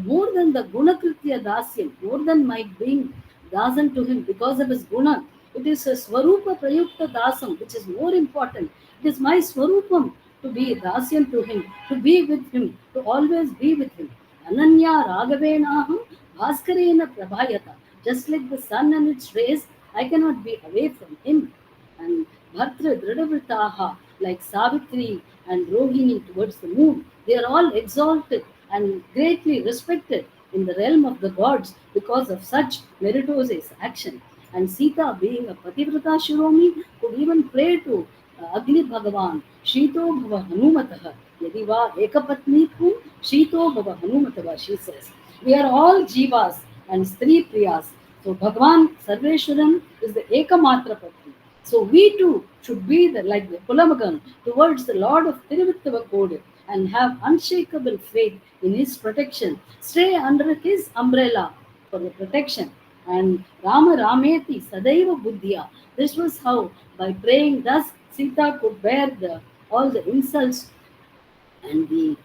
more than the Gunakritya Dasyam, more than my being Dasan to him because of his Guna. It is a Swarupa Prayukta Dasam, which is more important. It is my Swarupam to be Dasyam to him, to be with him, to always be with him. Ananya Ragavenaham Bhaskarena Prabhayata. Just like the sun and its rays, I cannot be away from him. And Bhartra Dridavitaha, like Savitri and Rohini towards the moon, they are all exalted and greatly respected in the realm of the gods because of such meritorious action. And Sita, being a Pativrata Shiromi, could even pray to Agni Bhagavan, Shito Bhava Hanumataha, Yadiva Ekapatni Pu, Shito Bhava Hanumatava, she says. We are all Jivas and Stri Priyas. So Bhagavan Sarveshwaran is the Ekamatra Patni. So we too should be like the Kulamagan towards the Lord of Thiruvittavakodu and have unshakable faith in his protection. Stay under his umbrella for the protection. And Rama Rameti Sadaiva Buddhya. This was how, by praying thus, Sita could bear all the insults and the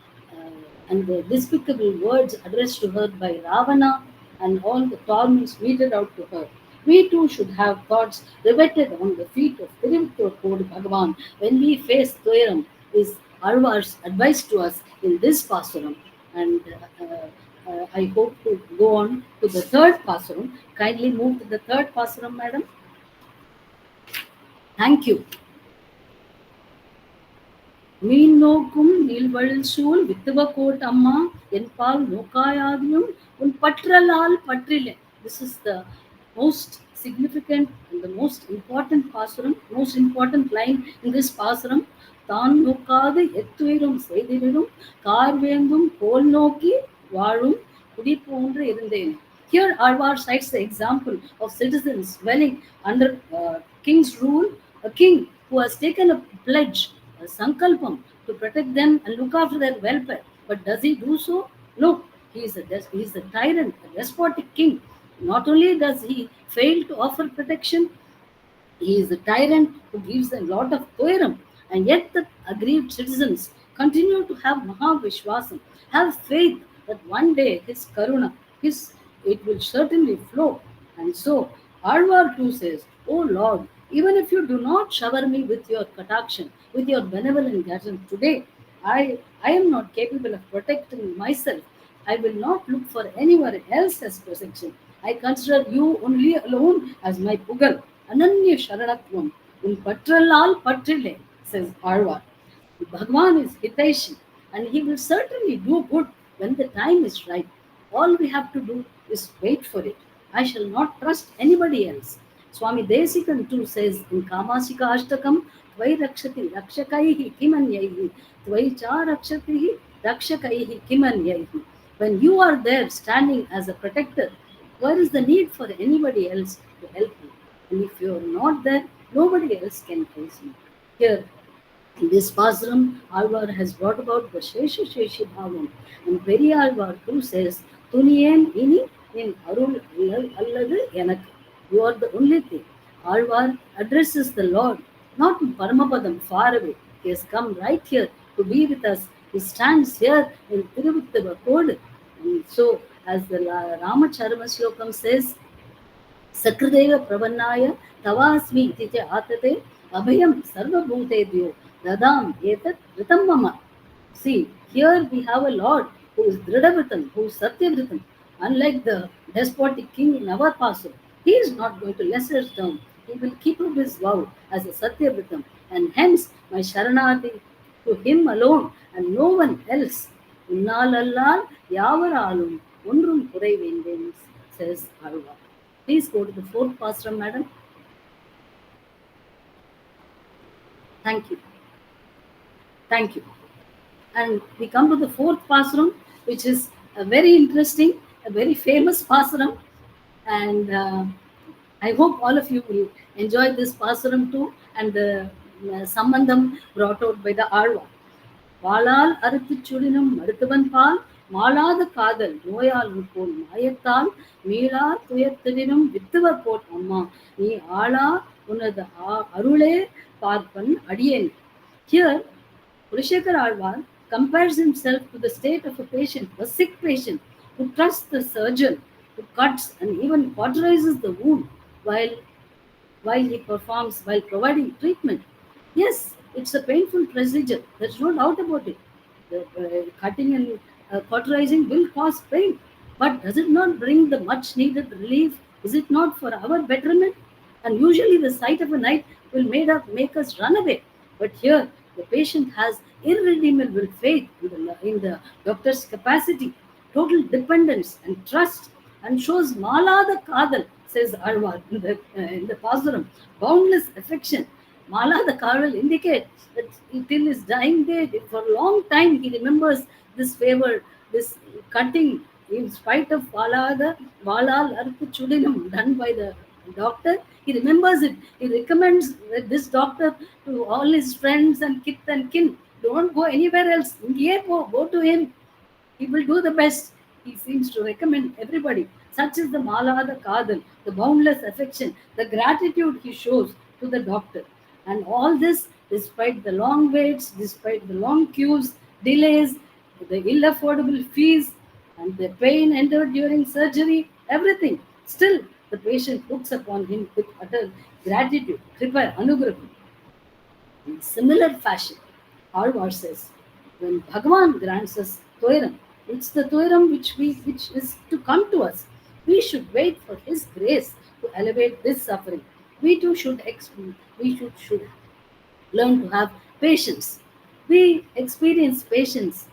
despicable words addressed to her by Ravana and all the torments meted out to her. We too should have thoughts riveted on the feet of Thirumozhi Bhagavan when we face Thairam, is Alvar's advice to us in this Pasuram. And I hope to go on to the third Pasuram. Kindly move to the third Pasuram, madam. Thank you. மீன் நோக்கும் நீள்வழில் சூழ் வித்துவ கோட்டம்மா என்பால் நோக்காயாகியும் உன் பற்றலால் பற்றிலே. This is the most significant and the most important pasuram, most important line in this pasuram. தான் நோக்காது எத்துயிரும் செய்திடும் கார்வேந்தும் கோல் நோக்கி வாழும் குடி போன்று இருந்தேன். Here Alvar cites the example of citizens dwelling under king's rule, a king who has taken a pledge, a sankalpam, to protect them and look after their welfare. But does he do so? No. He is a tyrant, a despotic king. Not only does he fail to offer protection, he is a tyrant who gives a lot of toiram. And yet the aggrieved citizens continue to have Mahavishwasam, have faith that one day his karuna, it will certainly flow. And so Alvar too says, "Oh Lord, even if you do not shower me with your katakshan, with your benevolent guidance today, I am not capable of protecting myself. I will not look for anyone else as protection. I consider you only alone as my pugal. Ananya Sharanatvam, un patralal patrile," says Alvar. Bhagwan is Hitaishi, and he will certainly do good when the time is right. All we have to do is wait for it. I shall not trust anybody else. Swami Desikan too says in Kamasika Ashtakam, Tvai Rakshati Rakshakaihi Kimanyaihi, Tvai Cha Rakshatihi Rakshakaihi Kimanyaihi. When you are there standing as a protector, where is the need for anybody else to help you? And if you are not there, nobody else can praise you. Here, in this Pasuram, Alvar has brought about the Shesha Sheshi Bhavam. And Periyalvar too says, Tuniyen ini in Arul Alladu Enak. You are the only thing. Alvar addresses the Lord not in Paramapadam, far away. He has come right here to be with us. He stands here in Tiruvittavakod. And so, as the Ramacharma Slokam says, Sakradeva Pravannaya Tavasmi Tite Atate Abhayam Sarvabhutebhyo Dadam Etat Ritam Mama. See, here we have a Lord who is Dridavritam, who is Satyavritam. Unlike the despotic king in our Pasur, he is not going to let us down. He will keep up his vow as a Satyavritam. And hence, my Sharanati to him alone and no one else. Unnalallal Yavaralum Undrum Kurai Vendens, says Alva. Please go to the fourth pasuram, madam. Thank you. Thank you. And we come to the fourth pasuram, which is a very interesting, a very famous pasuram. And I hope all of you will enjoy this pasuram too, and the sambandham brought out by the Alva. வாளால் அறுத்துச் சுடினும் மருத்துவன் பால் மாளாத காதல் நோயால் போல் மாயத்தால் மீளா துயர்த்தினும் வித்துவர் போல் அம்மா நீ ஆளா உனது அருளே பார்ப்பன் அடியேன். Here, Purushekhar Alvar compares himself to the state of a patient, a sick patient, who trusts the surgeon, who cuts and even cauterizes the wound while he performs, while providing treatment. Yes, it's a painful procedure. There's no doubt about it. The cutting and cauterizing will cause pain. But does it not bring the much needed relief? Is it not for our betterment? And usually the sight of a knife will make us run away. But here, the patient has irredeemable faith in the doctor's capacity, total dependence and trust, and shows Mala the Kadal, says Alvar in the Pasuram, boundless affection. Mala the Kadal indicates that till his dying day, for a long time, he remembers this favor, this cutting, in spite of Valal Arthu Chudinam done by the doctor. He remembers it. He recommends this doctor to all his friends and kith and kin. Don't go anywhere else. Go to him. He will do the best. He seems to recommend everybody. Such is the Mala, the Kadal, the boundless affection, the gratitude he shows to the doctor. And all this, despite the long waits, despite the long queues, delays, the ill-affordable fees, and the pain endured during surgery, everything. Still, the patient looks upon him with utter gratitude, kripa, anugraham. In similar fashion, Alvar says, when Bhagavan grants us Thoiram, it's the Thoiram which is to come to us. We should wait for his grace to elevate this suffering. We too should learn to have patience. We experience patience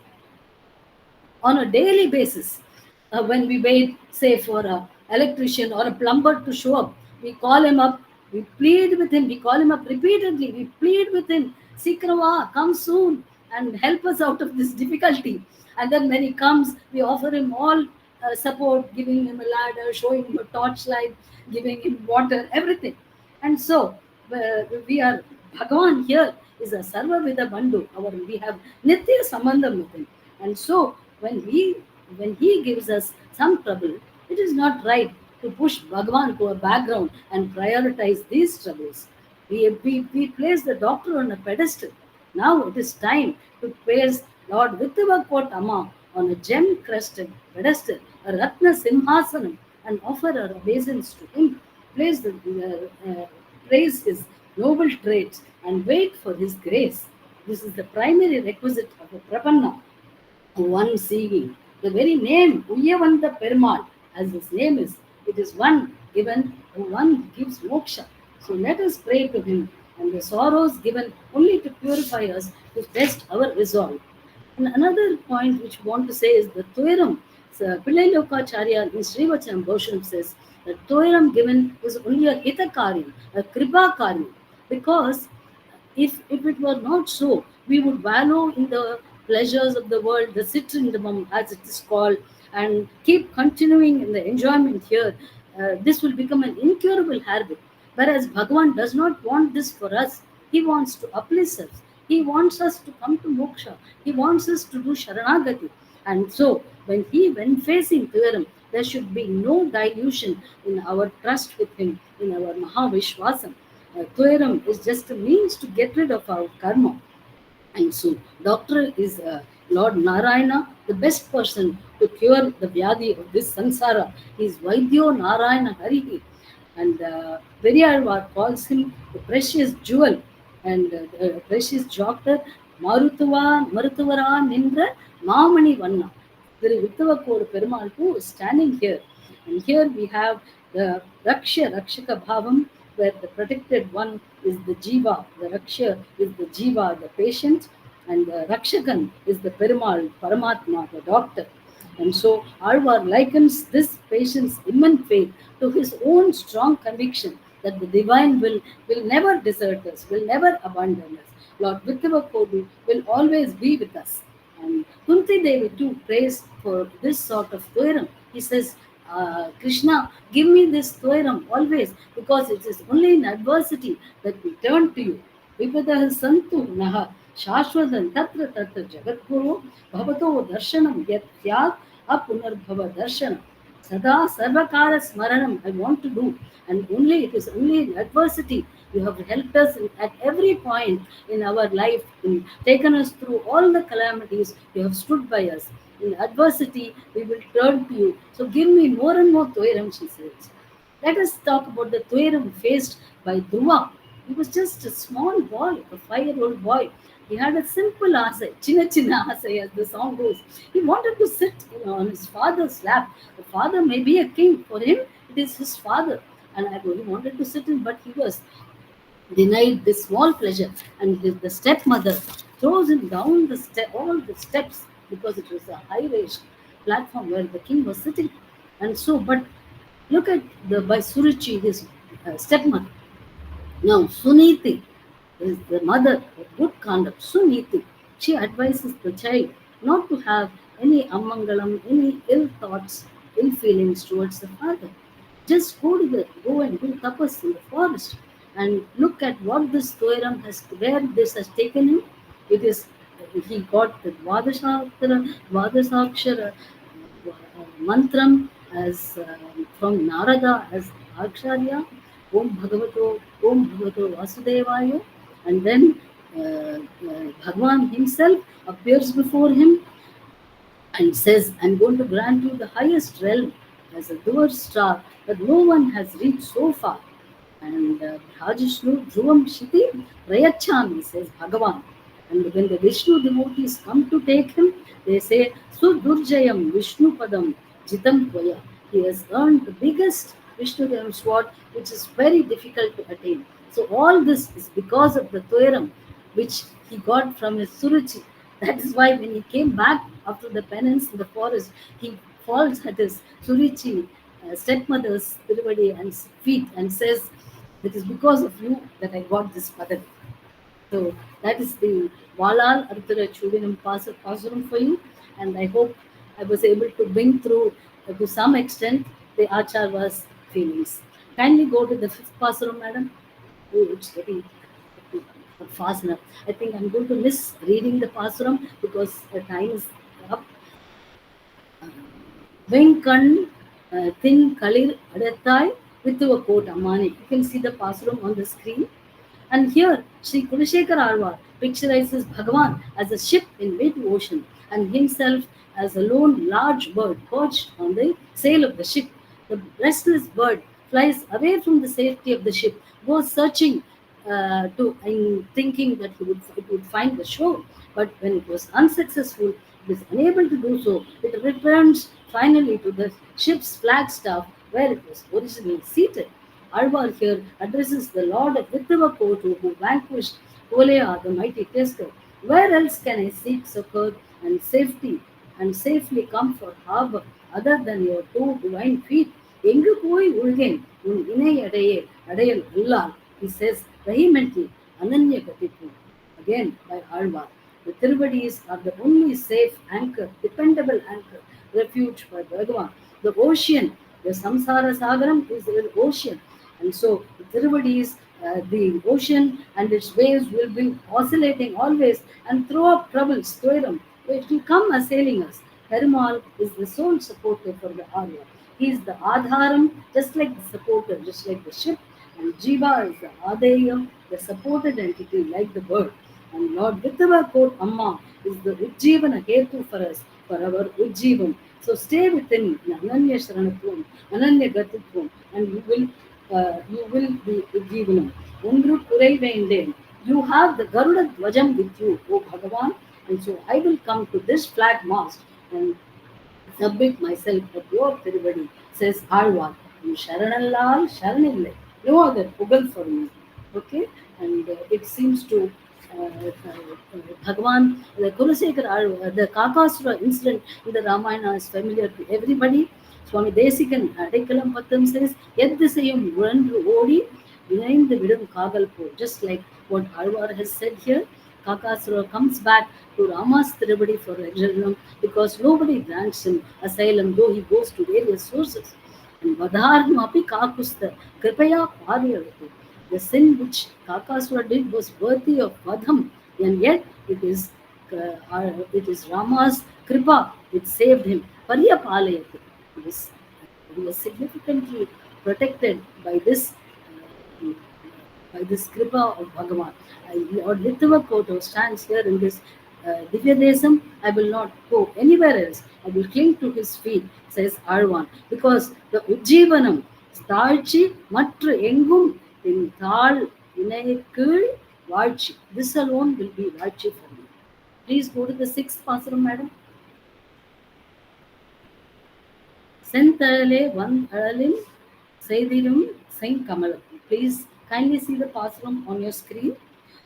on a daily basis. When we wait, say, for an electrician or a plumber to show up, we call him up, we plead with him, we call him up repeatedly, we plead with him, Sikrava, come soon and help us out of this difficulty. And then when he comes, we offer him all support, giving him a ladder, showing him a torchlight, giving him water, everything. And so, we are, Bhagavan here is a Sarva Vida Bandhu. We have Nitya Sambandham with him. And so, when he gives us some trouble, it is not right to push Bhagavan to a background and prioritize these troubles. We place the doctor on a pedestal. Now it is time to place Lord Vittavakot Amma on a gem-crested pedestal, a Ratna Simhasanam, and offer our obeisance to him. Praise his noble traits and wait for his grace. This is the primary requisite of a Prapanna. One seeing. The very name, Uyavanta Perumal, as his name is, it is one given, one gives moksha. So let us pray to him, and the sorrows given only to purify us, to test our resolve. And another point which we want to say is the Thoiram. So, Pillai Lokacharya in Srivachanam Bhushanam says, the Thoiram given is only a Hitakaryam, a Kripa Karyam, because if it were not so, we would wallow in the pleasures of the world, the Citrindamam as it is called, and keep continuing in the enjoyment here. This will become an incurable habit. Whereas Bhagavan does not want this for us. He wants to uplift us. He wants us to come to moksha. He wants us to do sharanagati. And so, when facing Thoiram, there should be no dilution in our trust with him, in our Mahavishwasam. Thuiram is just a means to get rid of our karma. And so, doctor is Lord Narayana, the best person to cure the vyadi of this sansara. He is Vaidyo Narayana Harihi. And Periyalvar calls him the precious jewel. And the precious doctor, Marutuvara Nindra Mamani Vanna. There is Uttavakodu Perumal who is standing here. And here we have the Rakshaka Bhavam, where the protected one is the Jiva, the Raksha is the Jiva, the patient, and the Rakshakan is the Perumal, Paramatma, the doctor. And so Alvar likens this patient's immense faith to his own strong conviction that the divine will never desert us, will never abandon us. Lord Vittavakodu will always be with us. And Kunti Devi too prays for this sort of Thuiram. He says, Krishna, give me this Thuiram always, because it is only in adversity that we turn to you. Vipadah santu naha shashwadan tatra tatra jagatguru bhavato darshanam yat tyag apunarbhava darshanam. Sada Sarvakara Smaranam I want to do, and only it is only in adversity you have helped us at every point in our life, in taken us through all the calamities, you have stood by us. In adversity, we will turn to you. So give me more and more Thuiram, she says. Let us talk about the Thuiram faced by Dhruva. He was just a small boy, a 5-year-old boy. He had a simple asai, chinna chinna asai, as the song goes. He wanted to sit on his father's lap. The father may be a king. For him, it is his father. And he wanted to sit in, but he was denied this small pleasure. And the stepmother throws him down all the steps, because it was a high-raised platform where the king was sitting. And so, but look at by Suruchi, his stepmother. Now, Suniti is the mother of good conduct. Suniti, she advises the child not to have any amangalam, any ill thoughts, ill feelings towards the father. Just go and do tapas in the forest, and look at what this Thuiram where this has taken him. It is, he got the Dvadasakshara mantram as from Narada as Acharya, Om Bhagavato Vasudevaya, and then Bhagwan himself appears before him and says, I'm going to grant you the highest realm as a doer star, but no one has reached so far. And Rajishnu Dhruvam Shiti Rayachami, says Bhagavan. And when the Vishnu devotees come to take him, they say, Sudurjayam Vishnu Padam Jitam Tvaya. He has earned the biggest Vishnu sword, which is very difficult to attain. So all this is because of the Thuiram which he got from his Suruchi. That is why when he came back after the penance in the forest, he falls at his Suruchi stepmother's and feet and says, it is because of you that I got this padam. So that is the Valal Arthura Chudinam Pasuram for you, and I hope I was able to bring through to some extent the Acharva's feelings. Kindly go to the 5th Pasuram, madam. Oh, it's getting fast enough. I think I'm going to miss reading the Pasuram because the time is up. Venkan Thin Kalir Adathai with a quote Amani. You can see the Pasuram on the screen. And here, Sri Kulashekar Alvar picturizes Bhagavan as a ship in mid-ocean and himself as a lone large bird perched on the sail of the ship. The restless bird flies away from the safety of the ship, goes searching in thinking that it would find the shore. But when it was unsuccessful, it is unable to do so. It returns finally to the ship's flagstaff where it was originally seated. Alvar here addresses the Lord of Vittavakotu who vanquished Kolea, the mighty tester. Where else can I seek succor and safely come for harbor other than your two divine feet? Engu poi ulgen un inai adayal illar, he says vehemently, Ananya Gatipu. Again by Alvar. The Tiruvadis are the only safe anchor, dependable anchor, refuge for Bhagavan. The ocean, the Samsara Sagaram is the ocean. And so the Tiruvadis, the ocean and its waves will be oscillating always and throw up troubles, Thuiram. It will come assailing us. Perumal is the sole supporter for the Arya. He is the Adharam, just like the supporter, just like the ship. and Jiva is the Adeyam, the supported entity like the bird. And Lord Vittava Kot Amma is the Ujjivana Hetu for us, for our Ujjivan. So stay within Ananya Sharanatvam, Ananya Gatitvam, and you will be Ujjivanam. Undru Kurai Veindem. You have the Garuda Dvajam with you, O Bhagavan, and so I will come to this flag mast and submit myself at your திருவடி, says Alvar. You Sharanallal Sharanillai. No other Pugal for me. Okay? And it seems to Bhagavan, the Kurusekar Alvar, the Kakasura incident in the Ramayana is familiar to everybody. Swami Desikan Adikalam Patham says, Yadisayam Urandu Odi, behind the Vidam Kagalpo, just like what Alvar has said here. Kakasura comes back to Rama's Tirubadi for exile because nobody grants him asylum, though he goes to various sources. And Vadharma api Kakusta, Kripaya Paryavati. The sin which Kakasura did was worthy of Vadham, and yet it is Rama's Kripa which saved him. Parya Palayati. He was significantly protected uh, by this kripa of Bhagavan. Lord Littavakoto stands here in this Divyadesam. I will not go anywhere else. I will cling to his feet, says Arvan, because the Ujjivanam, Stalchi, Matra Engum, in Thal, Inayakul, Varchi. This alone will be Varchi for me. Please go to the sixth Pasaram, madam. Sentale one Aralim, Sedirum, Saint Kamalam. Please kindly see the Pasaram on your screen.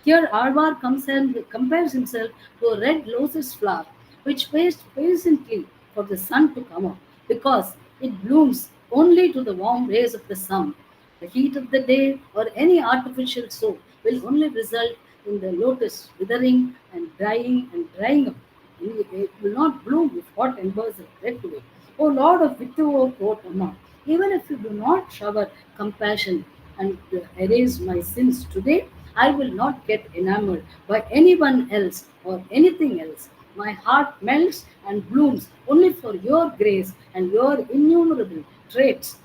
Here, Arvar comes and compares himself to a red lotus flower, which waits patiently for the sun to come up, because it blooms only to the warm rays of the sun. The heat of the day or any artificial soap will only result in the lotus withering and drying up. It will not bloom if hot embers are red to it. O Lord of Vittu, O Amma, even if you do not shower compassion and erase my sins today, I will not get enamored by anyone else or anything else. My heart melts and blooms only for your grace and your innumerable traits.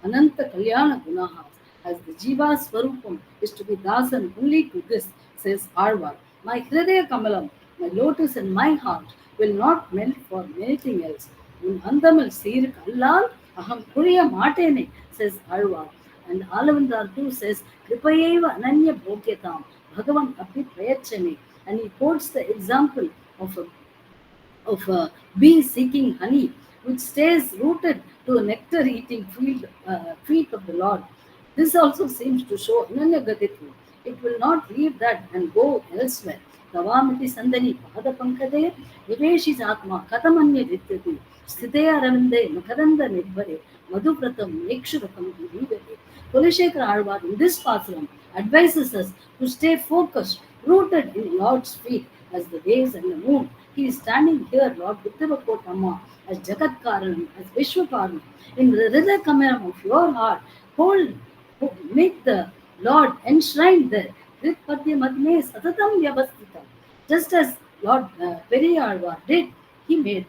Ananta Kalyana Gunahas, as the Jiva Swarupam is to be dasan only to this, says Arvar. My Hridaya Kamalam, my lotus and my heart will not melt for anything else. Un Andamal Sir Kallal, Aham Kuriya Matene, says Arvar. And Alavandar too says, Kripayeva Ananya Bhokyatam, Bhagavan Api Prayachane. And he quotes the example of a bee seeking honey, which stays rooted to a nectar-eating feet of the Lord. This also seems to show Ananya Gatitva. It will not leave that and go elsewhere. Tavamiti Sandani Pada Pankade, Viveshi Atma, Katamanya Vityati, Sthite Aravinde, Makaranda Nidbare, Madhupratam, Ekshuratam, Vivade. Kulishekar Alvar in this Pasaram advises us to stay focused, rooted in Lord's feet as the days and the moon. He is standing here, Lord Vittavakotama, as Jagat Karanam, as Vishwakarma. In the Hridaya Kamalam of your heart, make the Lord enshrined there. Krit Padya Madne Satatam Vyavasthitam. Just as Lord Periyalvar did, he made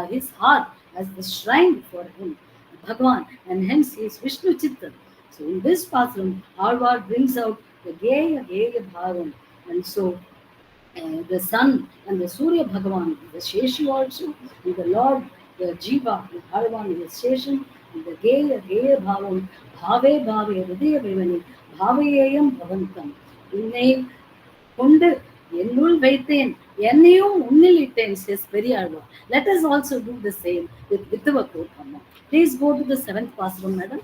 his heart as the shrine for him, Bhagavan, and hence he is Vishnu Chittan. So in this Pasaram, Alvar brings out the Geya Bhavam. And so the sun and the Surya Bhagavan, the Sheshi also, and the Lord, the Jiva, the Bhagavan is Sheshan, and the Geya Bhavam, Bhave Hridaya Vivani, Bhavayayam Bhavantam. Innai Kundu, Yennul Vaithen, Yennayum Unnil Itten, says Periyalvar. Let us also do the same with Vittavakotama. Please go to the seventh Pasaram, madam.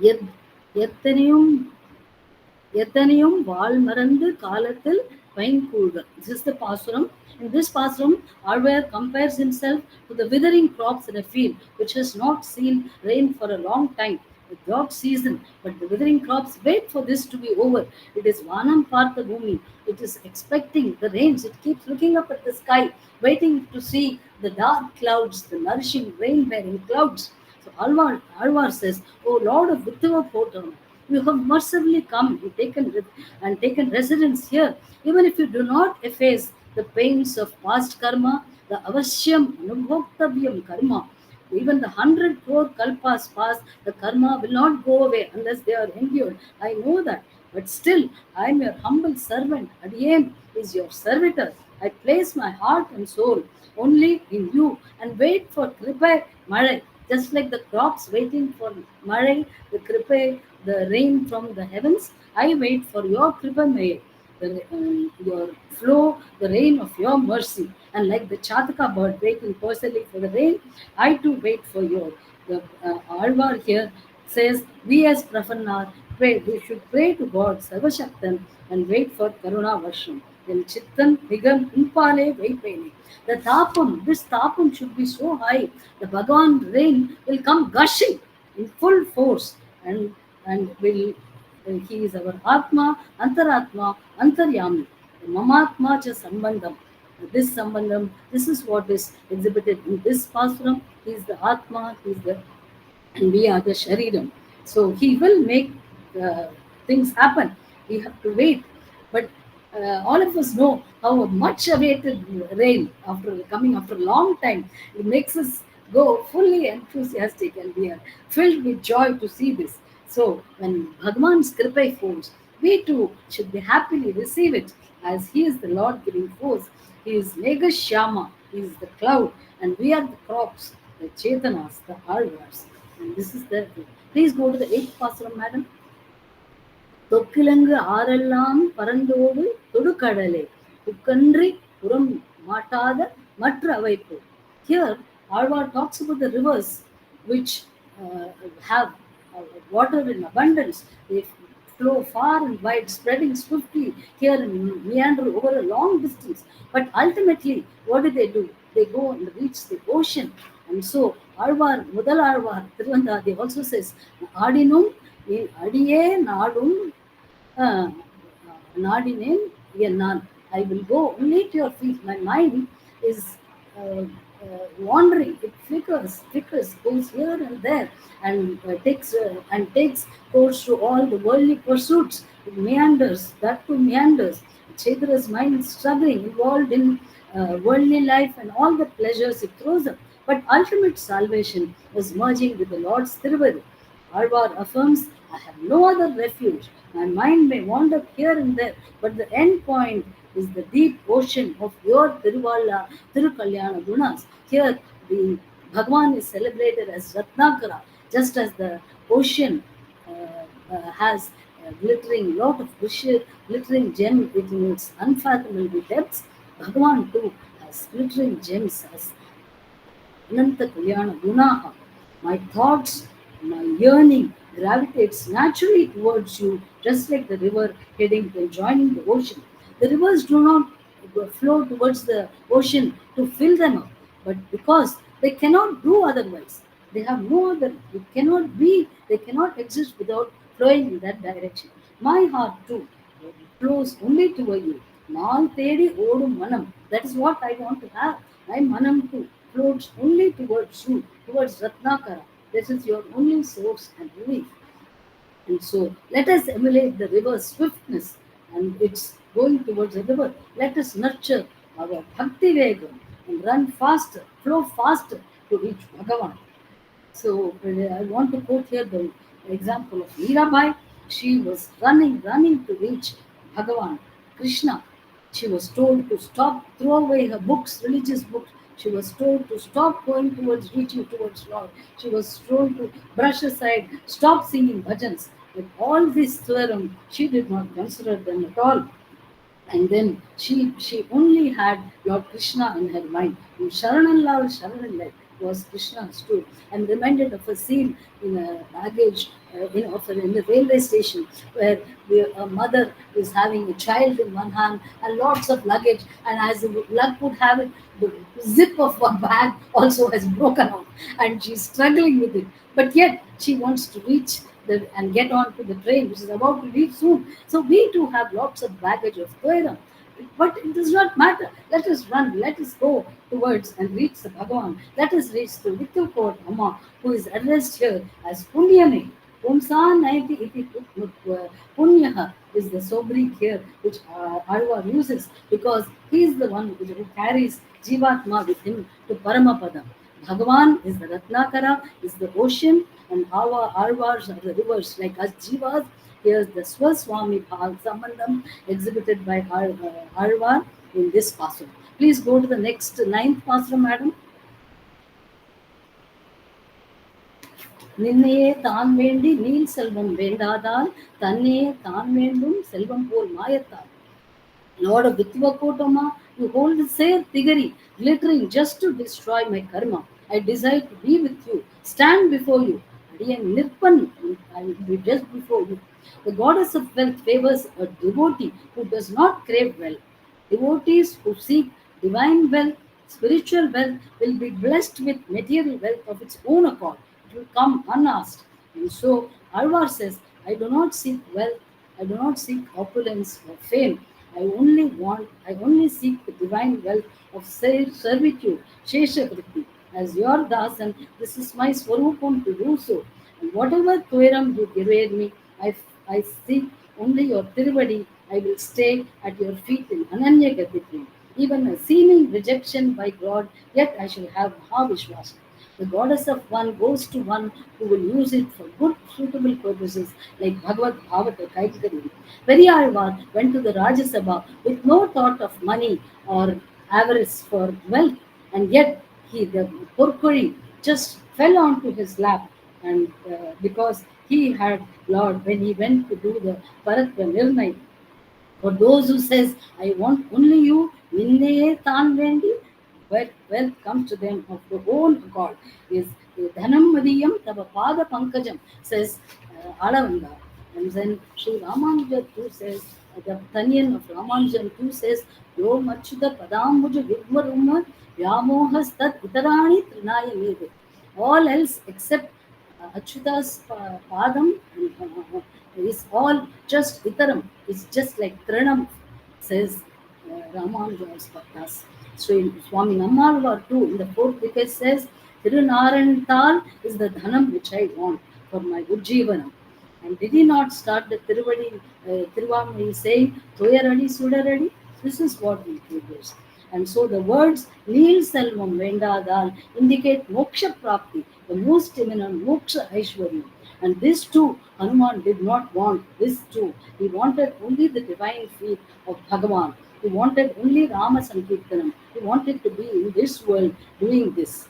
Yethaniyum Valmarandu Kalatil Painkulga. This is the Pasuram. In this Pasuram, Alvar compares himself to the withering crops in a field which has not seen rain for a long time. The drought season, but the withering crops wait for this to be over. It is Vanam Partha Bhumi. It is expecting the rains. It keeps looking up at the sky, waiting to see the dark clouds, the nourishing rain-bearing clouds. So Alvar says, O Lord of Vittavakotam, you have mercifully come and taken residence here. Even if you do not efface the pains of past karma, the avashyam anubhoktavyam karma, Even the 100 crore kalpas pass, the karma will not go away unless they are endured. I know that. But still, I am your humble servant. Adiyan is your servitor. I place my heart and soul only in you and wait for kripa Mare. Just like the crops waiting for Mare, the kripa, the rain from the heavens, I wait for your kripa Mare, your flow, the rain of your mercy. And like the Chataka bird waiting personally for the rain, I too wait for your. The Alvar here says, we as Prafannar pray, we should pray to God, Sarvashaktan, and wait for Karuna Varsham. Then Chittan, Higam, Impale, Vaipene. The Tapam, this Tapam should be so high, the Bhagavan rain will come gushing in full force and will he is our Atma, Antaratma, Antaryami, Mamatma cha Sambandham. This Sambandham, this is what is exhibited in this Pasuram. He is the Atma, he is the, and we are the Shariram. So he will make things happen. We have to wait. But all of us know how much awaited rain after coming after a long time. It makes us go fully enthusiastic and we are filled with joy to see this. So when Bhagavan's Kripa falls, we too should be happily receive it as he is the Lord giving force. He is Megashama, he is the cloud, and we are the crops, the Chetanas, the Alvars. And this is the. Please go to the 8th Pasuram, madam. தொக்கிலங்கு ஆரெல்லாம் பரந்தோடு தொடுகடலே உக்கன்றி புறம் மாட்டாத மற்ற அவைப்பு. Here, Alvar talks about the rivers which have water in abundance. They flow far and wide, spreading swiftly here and meander over a long distance. But ultimately, what do? They go and reach the ocean. And so, Alvar, Mudal Alvar, Tiruvandadi also says, Adinum, Adiye Nadum, Nadinem, Yanan. I will go only to your feet. My mind is wandering. It flickers, goes here and there, and takes course to all the worldly pursuits. It meanders, that too meanders. Chedra's mind is struggling, involved in worldly life and all the pleasures it throws up. But ultimate salvation was merging with the Lord's Tiruvadu. Alvar affirms, I have no other refuge. My mind may wander here and there, but the end point is the deep ocean of your Tirukalyana Gunas. Here, the Bhagavan is celebrated as Ratnakara, just as the ocean has a glittering lot of glittering gem in its unfathomable depths. Bhagavan too has glittering gems as Ananta Kalyana Gunaha. My thoughts, my yearning gravitates naturally towards you, just like the river heading and joining the ocean. The rivers do not flow towards the ocean to fill them up, but because they cannot do otherwise. They have no other, they cannot exist without flowing in that direction. My heart too flows only toward you. Nal Tedi Odum Manam. That is what I want to have. My Manam too flows only towards you, towards Ratnakara. This is your only source and relief. And so let us emulate the river's swiftness and its going towards the river. Let us nurture our Bhakti Vegam and run faster, flow faster to reach Bhagavan. So I want to quote here the example of Mirabai. She was running to reach Bhagavan, Krishna. She was told to stop, throw away her books, religious books. She was told to stop going towards reaching towards Lord. She was told to brush aside, stop singing bhajans. But all this Swaram, she did not consider them at all. And then she only had Lord Krishna in her mind. In Sharanallal was Krishna's too. I'm reminded of a scene in a baggage, in the railway station where a mother is having a child in one hand and lots of luggage, and as luck would have it, the zip of her bag also has broken off and she's struggling with it. But yet she wants to reach and get on to the train, which is about to leave soon. So we too have lots of baggage of Thirumozhi. But it does not matter. Let us run. Let us go towards and reach the Bhagavan. Let us reach the Vittu Kod Amma, who is addressed here as Punyame. Pumsa Naiti Iti Punyaha is the sobrik here, which Alvar uses because he is the one who carries Jivatma with him to Paramapadam. Bhagavan is the Ratnakara, is the ocean, and our Arvars are the rivers. Like us Jivas, here's the Swaswami Bhag Sambandham exhibited by Arvar in this Pasur. Please go to the next ninth Pasur, madam. நின்னையே தான் வேண்டி Neil செல்வம் வேண்டாதால் தன்னையே தான் வேண்டும் செல்வம் போல் மாயத்தால். Lord of Vitvakotama, you hold sare tigari, glittering just to destroy my karma. I desire to be with you, stand before you. Adiyan Nirpan, I will be just before you. The goddess of wealth favors a devotee who does not crave wealth. Devotees who seek divine wealth, spiritual wealth, will be blessed with material wealth of its own accord. It will come unasked. And so, Alvar says, I do not seek wealth, I do not seek opulence or fame. I only seek the divine wealth of servitude, Sheshavriti. As your Dasan, this is my Swarupam to do so. And whatever Thuiram you give me, I seek only your Tiruvadi. I will stay at your feet in Ananya Gatikri. Even a seeming rejection by God, yet I shall have Mahavishwas. The goddess of one goes to one who will use it for good, suitable purposes, like Bhagavad Bhavata Kaikari. Periyalvar went to the Rajasabha with no thought of money or avarice for wealth, and yet the Purkuri just fell onto his lap, and because he had Lord when he went to do the Paratva Nirnay. For those who says, I want only you, Ninne Tan Vendi, wealth comes to them of their own accord. Is Dhanam Madiyam Tava Pada Pankajam, says Alavanda. And then Sri Ramanuja too says, the Tanyan of Ramanujan too says, Yo Machuda Padambuja Vigmaruma Vyamohas Tat Utarani Trinaya Nede. All else except Achyuta's Padam is all just Vitaram. It's just like Trinam, says Ramanuja's Bhaktas. Swami Nammalvar too in the fourth decade says, Thirunaranthal is the dhanam which I want for my Ujjivanam. And did he not start the Tiruvamai saying, Thoyaradi Sudaradi? This is what we do this. And so the words Neel Selvam Vendadal indicate Moksha Prapti, the most eminent Moksha Aishwarya. And this too, Hanuman did not want this too. He wanted only the divine feet of Bhagavan. He wanted only Rama Sankirtanam. He wanted to be in this world doing this.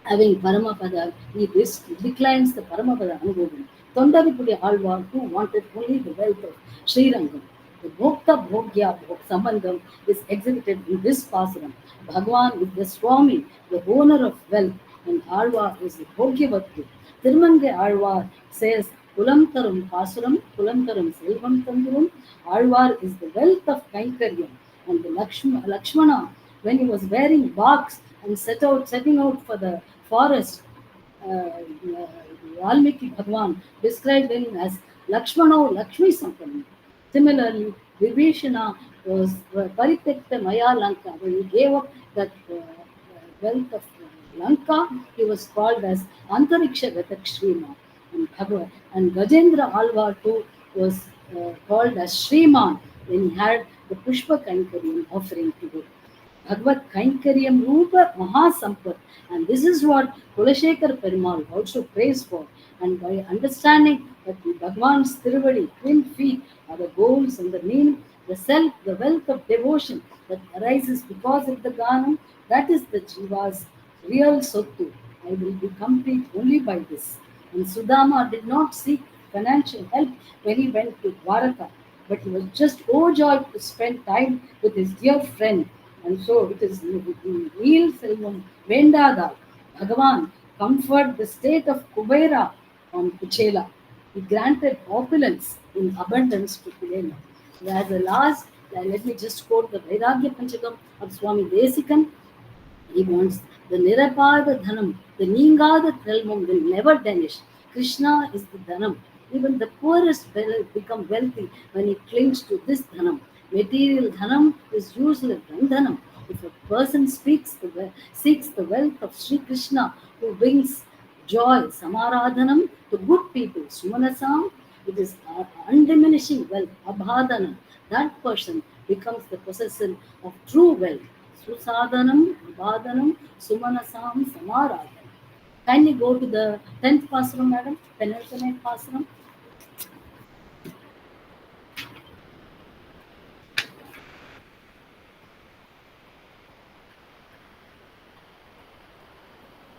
Having Paramapada, he declines the Paramapada Anubodham. Tondaripudi Alvar too wanted only the wealth of Sri Rangam. The Bhokta Bhogya Sambandham is exhibited in this Pasuram. Bhagavan is the Swami, the owner of wealth, and Alvar is the Bhogyavati. Thirumangai Alvar says, Kulamtarum Pasuram, Kulamtarum Selvam Tandurum. Alvar is the wealth of Kainkaryam. And the Lakshmana, when he was wearing barks and setting out for the forest, Valmiki Bhagwan described him as Lakshmano Lakshmi Sampani. Similarly, Vibhishana was Paritekta Maya Lanka. When he gave up that wealth of Lanka, he was called as Antariksha Gatakshima. And Gajendra Alvar too was called as Shriman when he had the Pushpa Kainkaryam offering to do. Bhagavad Kainkaryam Rupa Mahasampat. And this is what Kulashekar Perumal also prays for. And by understanding that Bhagavan's Tiruvadi, twin feet, are the goals and the meaning, the wealth of devotion that arises because of the Ganam, that is the Jiva's real Sottu. I will be complete only by this. And Sudama did not seek financial help when he went to Dwaraka, but he was just overjoyed to spend time with his dear friend. And so it is Neel Selvam Vendada. Bhagavan comfort the state of Kubera on Kuchela. He granted opulence in abundance to Kulena. As the last, let me just quote the Vairagya Panchakam of Swami Desikan. He wants the Nirapada Dhanam, the Ningada Thelmum will never vanish. Krishna is the Dhanam. Even the poorest become wealthy when he clings to this Dhanam. Material Dhanam is useless Dhanam. If a person seeks the wealth of Sri Krishna who brings joy, Samaradhanam, to good people, Sumanasam, it is undiminishing wealth, Abhadanam. That person becomes the possessor of true wealth. Susadanam, Vadanam, Sumanasam, Samaradhanam. Kindly go to the 10th Pasuram, madam, penultimate Pasuram.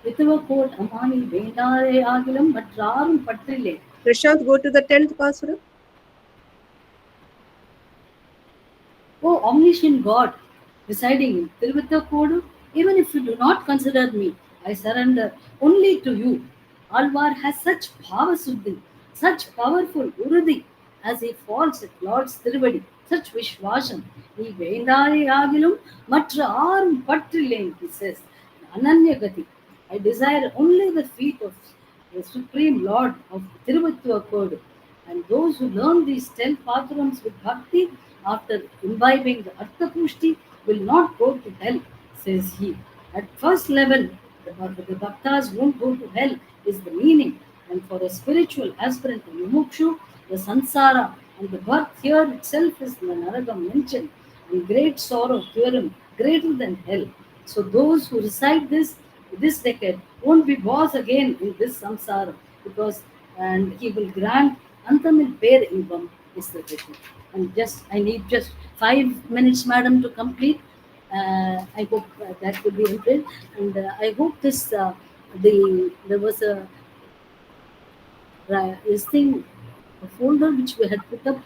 Vitavakot Amani Vendare Agilam, Matrarum Patrile. Prashant, go to the 10th Pasuram. O omniscient God, residing in Tiruvittakkodu, even if you do not consider me, I surrender only to you. Alvar has such power Suddhi, such powerful Urudi, as he falls at Lord's Tiruvadi, such Vishwasam. He Vendare Agilum, Matra Arum Patrilane, he says, Ananya Gati. I desire only the feet of the Supreme Lord of Tiruvittakkodu. And those who learn these 10 patrams with bhakti after imbibing the Artha Pushti will not go to hell, says he. At first level, the bhaktas won't go to hell is the meaning. And for a spiritual aspirant to Mumukshu, the sansara and the birth here itself is the Naragam mentioned, and great sorrow hear him greater than hell. So those who recite this decade won't be boss again in this samsara, because and he will grant Antamil Pair Invam is the decade. And just I need just 5 minutes, madam, to complete. I hope that will be improved, and I hope this there was a this thing a folder which we had put up.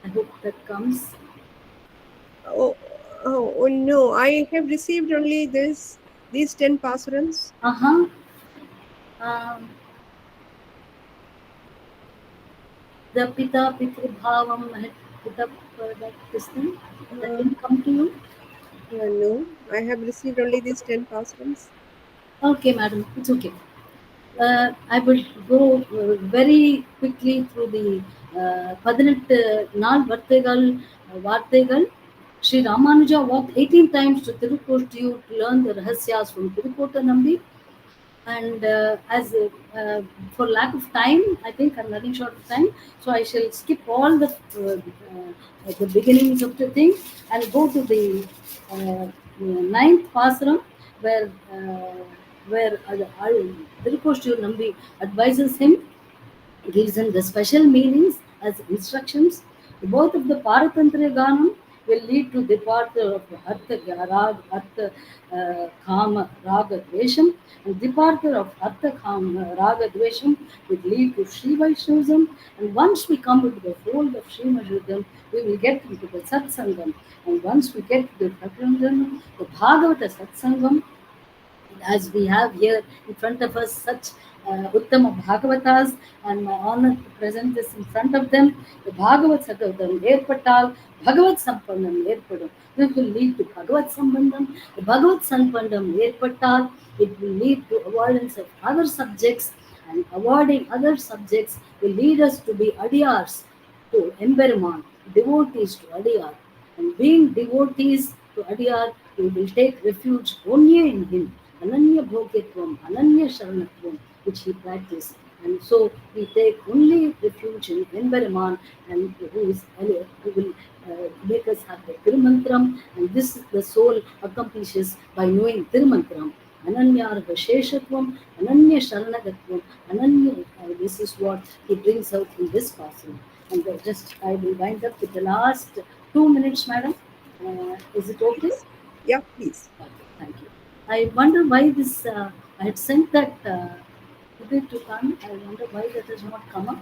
I hope that comes. Oh no, I have received only these 10 Pasurams. Uh-huh. The Pita Pitrubhavam had put up that this thing. That didn't come to you? No, I have received only these 10 Pasurams. Okay, madam, it's okay. I will go very quickly through the 18 நாள் வார்த்தைகள். Sri Ramanuja walked 18 times to Tirukottiur to learn the rahasyas from Tirukota Nambi. And for lack of time, I think I'm running short of time, so I shall skip all the beginnings of the thing and go to the 9th Pasaram, where Tirukottiur Nambi advises him, gives him the special meanings as instructions. Both of the Paratantra Ganam will lead to departure of Artha Kama Raga Dvesham, and departure of Artha Kama Raga Dvesham will lead to Sri Vaishnavism. And once we come into the fold of Sri Vaishnavism, we will get into the Satsangam. And once we get to the Satsangam, the Bhagavata Satsangam, as we have here in front of us such Uttama Bhagavatas, and my honor to present this in front of them. The Bhagavat Sagavam Erpatal, Bhagavat Sampannam Erpadam. This will lead to Bhagavat Sambandam. The Bhagavat Sampandam Erpatal, it will lead to avoidance of other subjects, and avoiding other subjects will lead us to be adiyars to Emberuman, devotees to Adiyar. And being devotees to Adiyar, we will take refuge only in him. Ananya Bhoketvam, Ananya Sharanatvam, which he practiced. And so we take only refuge in Emberuman, and who will make us have the Tirumantram, and this the soul accomplishes by knowing Tirumantram. Ananya Vasheshatvam, Ananya Sharanagatvam, Ananya, this is what he brings out in this passage. And I will wind up with the last 2 minutes, madam. Is it okay? Yeah, please. Okay, thank you. I wonder why this, I had sent that to come. I wonder why that has not come up.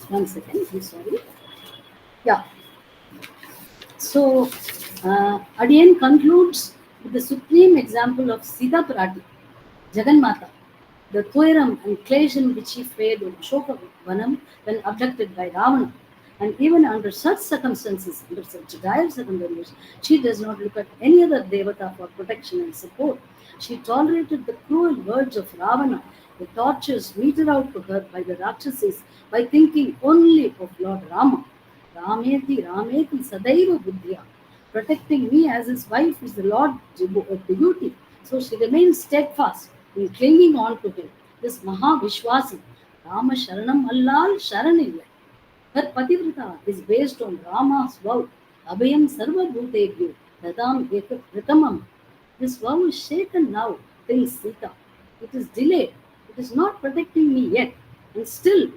One second, please, sorry. Yeah. So, Adiyan concludes with the supreme example of Sita Pirati, Jagannatha, the Thuiram and Klesham which she fared in Ashoka Vanam when abducted by Ravana. And even under such circumstances, under such dire circumstances, she does not look at any other Devata for protection and support. She tolerated the cruel words of Ravana, the tortures meted out to her by the Rakshasis, by thinking only of Lord Rama. Rameti Rameti Sadaiva Buddhya. protecting me as his wife is the Lord's duty. So she remains steadfast in clinging on to him. This Mahavishwasi, Rama Sharanam Allal Sharanilla. Her Pativrata is based on Rama's vow, Abhayam Sarva Bhutebhyo, Dadam Ekritamam. This vow is shaken now, thinks Sita. It is delayed. It is not protecting me yet. And still,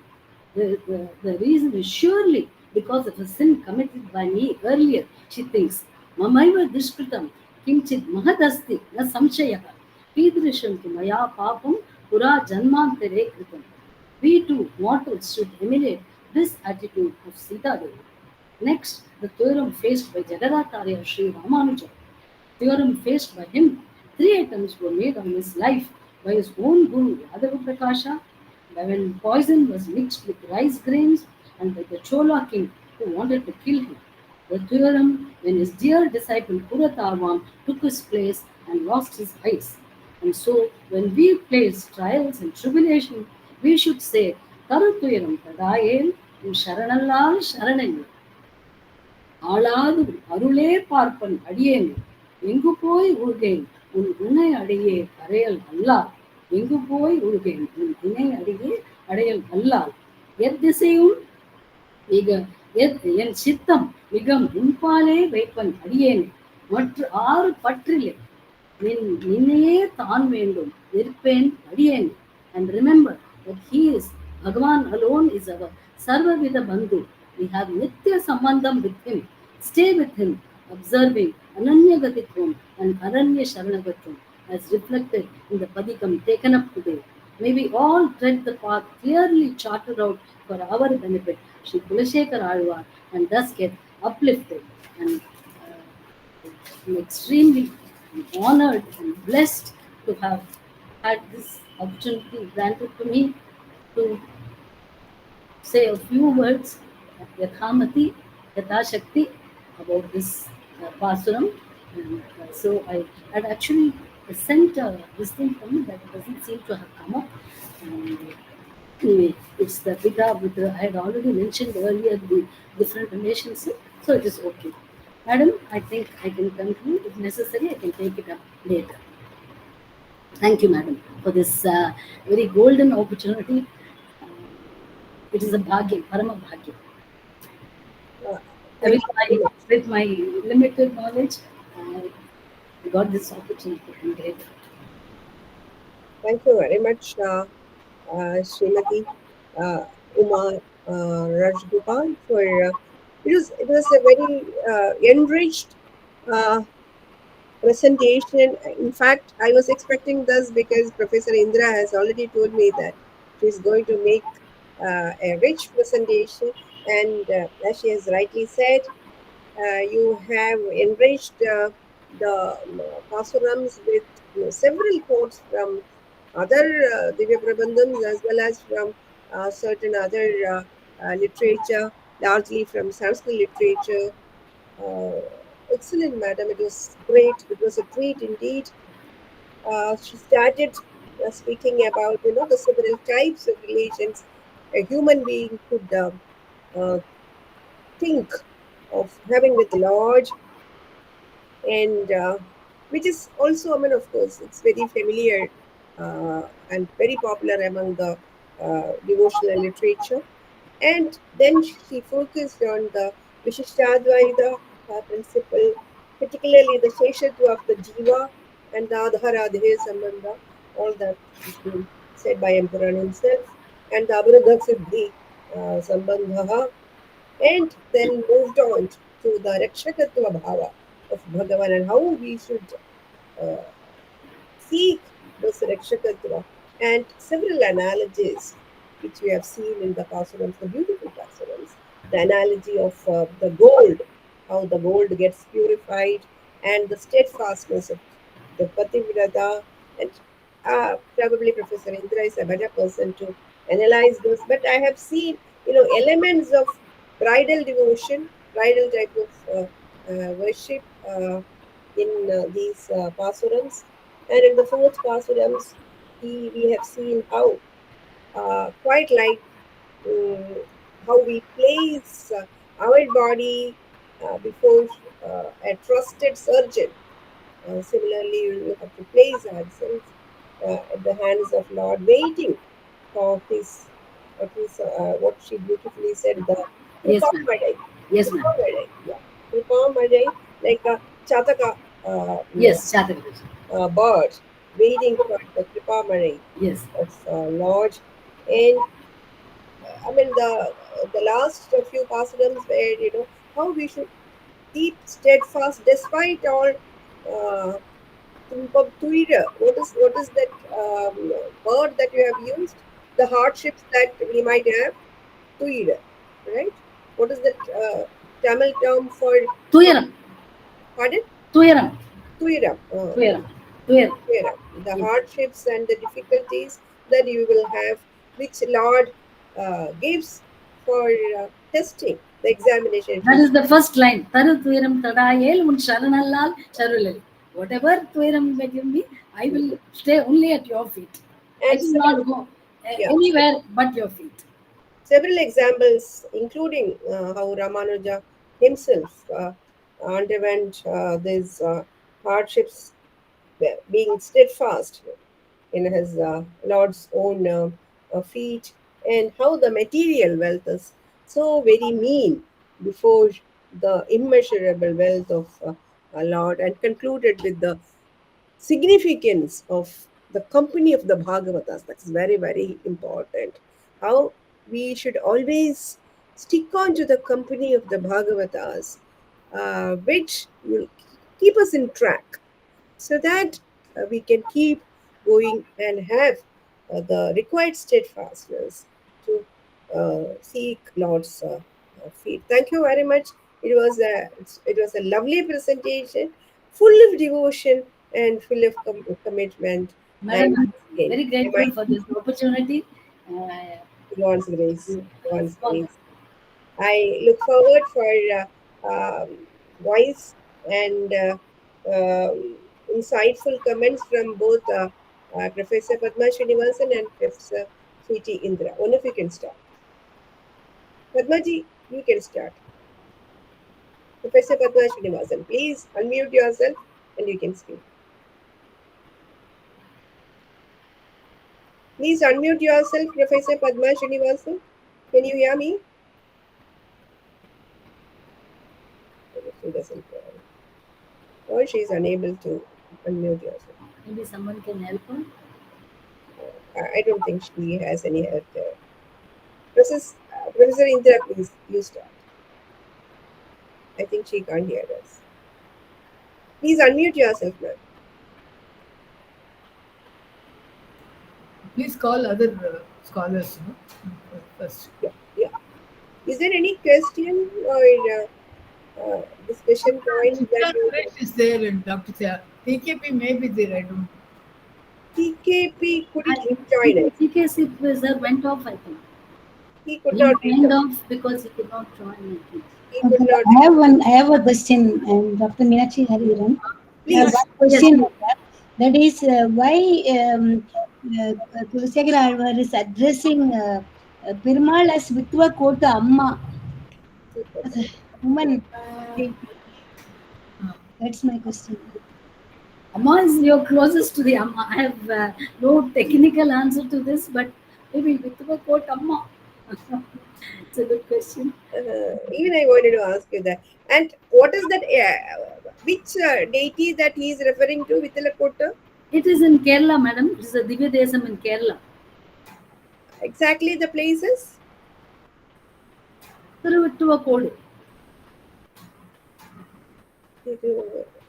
the reason is surely because of a sin committed by me earlier, she thinks. Mamaiva Dishkritam, Kimchit Mahadasti, Na Samshayah, Pidrishantu Maya Papam, Pura Janmantere Kritam. We too, mortals, should emulate this attitude of Sita Devi. Next, the theorem faced by Jagadatarya Sri Ramanuja. Theorem faced by him. 3 attempts were made on his life by his own Guru Yadava Prakasha, when poison was mixed with rice grains, and by the Chola king who wanted to kill him. The theorem when his dear disciple Puratarvam took his place and lost his eyes. And so, when we face trials and tribulation, we should say, Tarutuyaram Tadayel, Sharanallal Sharanayya. ஆளாது அருளே பார்ப்பன் அடியேன் எங்கு போய் உள்கேன் உன் இணை அடியே அறையல் அல்லால் எங்கு போய் உள்கேன் உன் இணை அடியே அடையல் அல்லால் எத்திசையும் மிக என் சித்தம் மிக முன்பாலே வைப்பன் அடியேன் மற்ற 6 பற்றிலே நின்னையே தான் வேண்டும் இருப்பேன் அடியேன். And remember that he is Bhagavan alone is our Sarvavida Bandhu. We have Nitya Sambandham with him. Stay with him, observing Ananya Gatitvam and Aranya Sharanagatam as reflected in the Padikam taken up today. May we all tread the path clearly charted out for our benefit, Shri Kulashekar Alvar, and thus get uplifted. And I'm extremely honored and blessed to have had this opportunity granted to me to say a few words, Yathamati, Yathashakti, about this Pasuram. And so I had actually sent this thing for me that doesn't seem to have come up. And anyway, it's the Pita with I had already mentioned earlier the different relations, so it is okay. Madam, I think I can conclude. If necessary, I can take it up later. Thank you, madam, for this very golden opportunity. It is a bhagya, parama bhagya. With my limited knowledge, I got this opportunity. I'm grateful. Thank you very much, Srimati Uma Rajagopal, for it was a very enriched presentation. In fact, I was expecting this because Professor Indra has already told me that she's going to make a rich presentation, and as she has rightly said, you have enriched the Pasurams with several quotes from other Divya Prabandhams as well as from certain other literature, largely from Sanskrit literature. Excellent, madam. It was great. It was a treat indeed. She started speaking about the several types of relations a human being could think of having with Lord, and which is also, I mean, of course, it's very familiar and very popular among the devotional literature. And then she focused on the Vishishtadvaita principle, particularly the Sheshatva of the Jiva and the Adharadhe Sambandha, all that has been said by Emperor himself, and the Abhiruddha Siddhi Sambandha, and then moved on to the Rakshakatva Bhava of Bhagavan and how we should seek this Rakshakatva, and several analogies which we have seen in the Pasurams, the beautiful Pasurams, the analogy of the gold, how the gold gets purified, and the steadfastness of the Pativrata, and probably Professor Indra is a better person to analyze this, but I have seen, elements of bridal devotion, bridal type of worship in these Pasurams, and in the fourth Pasurams, we have seen how quite like how we place our body before a trusted surgeon. Similarly, you have to place ourselves at the hands of Lord, waiting for what she beautifully said, the Yes, ma'am. Kripamadai. Yes, ma'am. Kripamadai, yeah. Kripamadai, like a Chataka Yes, Chattakal. bird waiting for the Kripamadai Yes. of Lord. And I mean, the last few pasurams where, how we should keep steadfast despite all uh, what is that word that you have used? The hardships that we might have. Tuira, right? What is that Tamil term for? Tuyaram. Pardon? Tuyaram. Tuiram. Tuyaram. Tuyaram. Tuiram. The Yes. hardships and the difficulties that you will have, which Lord gives for testing the examination. That is the first line. Taru tuyaram tadayel un sharanallal charulali. Whatever tuyaram you may give me, I will stay only at your feet. I And will not go yeah, anywhere but your feet. several examples, including how Ramanuja himself underwent these hardships, being steadfast in his Lord's own feet, and how the material wealth is so very mean before the immeasurable wealth of our Lord, and concluded with the significance of the company of the Bhagavatas. That's very, very important. How we should always stick on to the company of the Bhagavatas, which will keep us in track, so that we can keep going and have the required steadfastness to seek Lord's feet. Thank you very much. It was a lovely presentation, full of devotion and full of commitment. And Madam, I'm again, very am grateful for this opportunity. Uh, God's grace, God's for grace. I look forward for wise and insightful comments from both Professor Padma Srinivasan and Professor Sweetie Indra. One of you can start. Padmaji, you can start. Professor Padma Srinivasan, please unmute yourself and you can speak. Please unmute yourself, Professor Padma Srinivasan. Can you hear me? She doesn't. Or she is unable to unmute yourself. maybe someone can help her. I don't think she has any help there. Professor Indra, please, you start. I think she can't hear us. Please unmute yourself, ma'am. Please call other scholars first. Yeah, yeah. Is there any question or discussion point that you would Is there in Dr. Sia? TKP may be there, I don't know. TKP couldn't I, join us. TKC sir went off, I think. He could He not reach went out. off because he could not join, I think. He could Okay, not I have a question, Dr. Meenakshi Hariharan. I have please. one Yes, question on that. That is, why Kulsekara Alvar is addressing Perumal as Vitva Kota Amma, as a woman deity. That's my question. Amma is your closest to the Amma. I have no technical answer to this, but maybe with the quote Amma. It's a good question. Even I wanted to ask you that. And what is that? Which deity that he is referring to, Vithalakota? It is in Kerala, madam. It is a Divya Desam in Kerala. Exactly the places? Thiruvittuvakodu.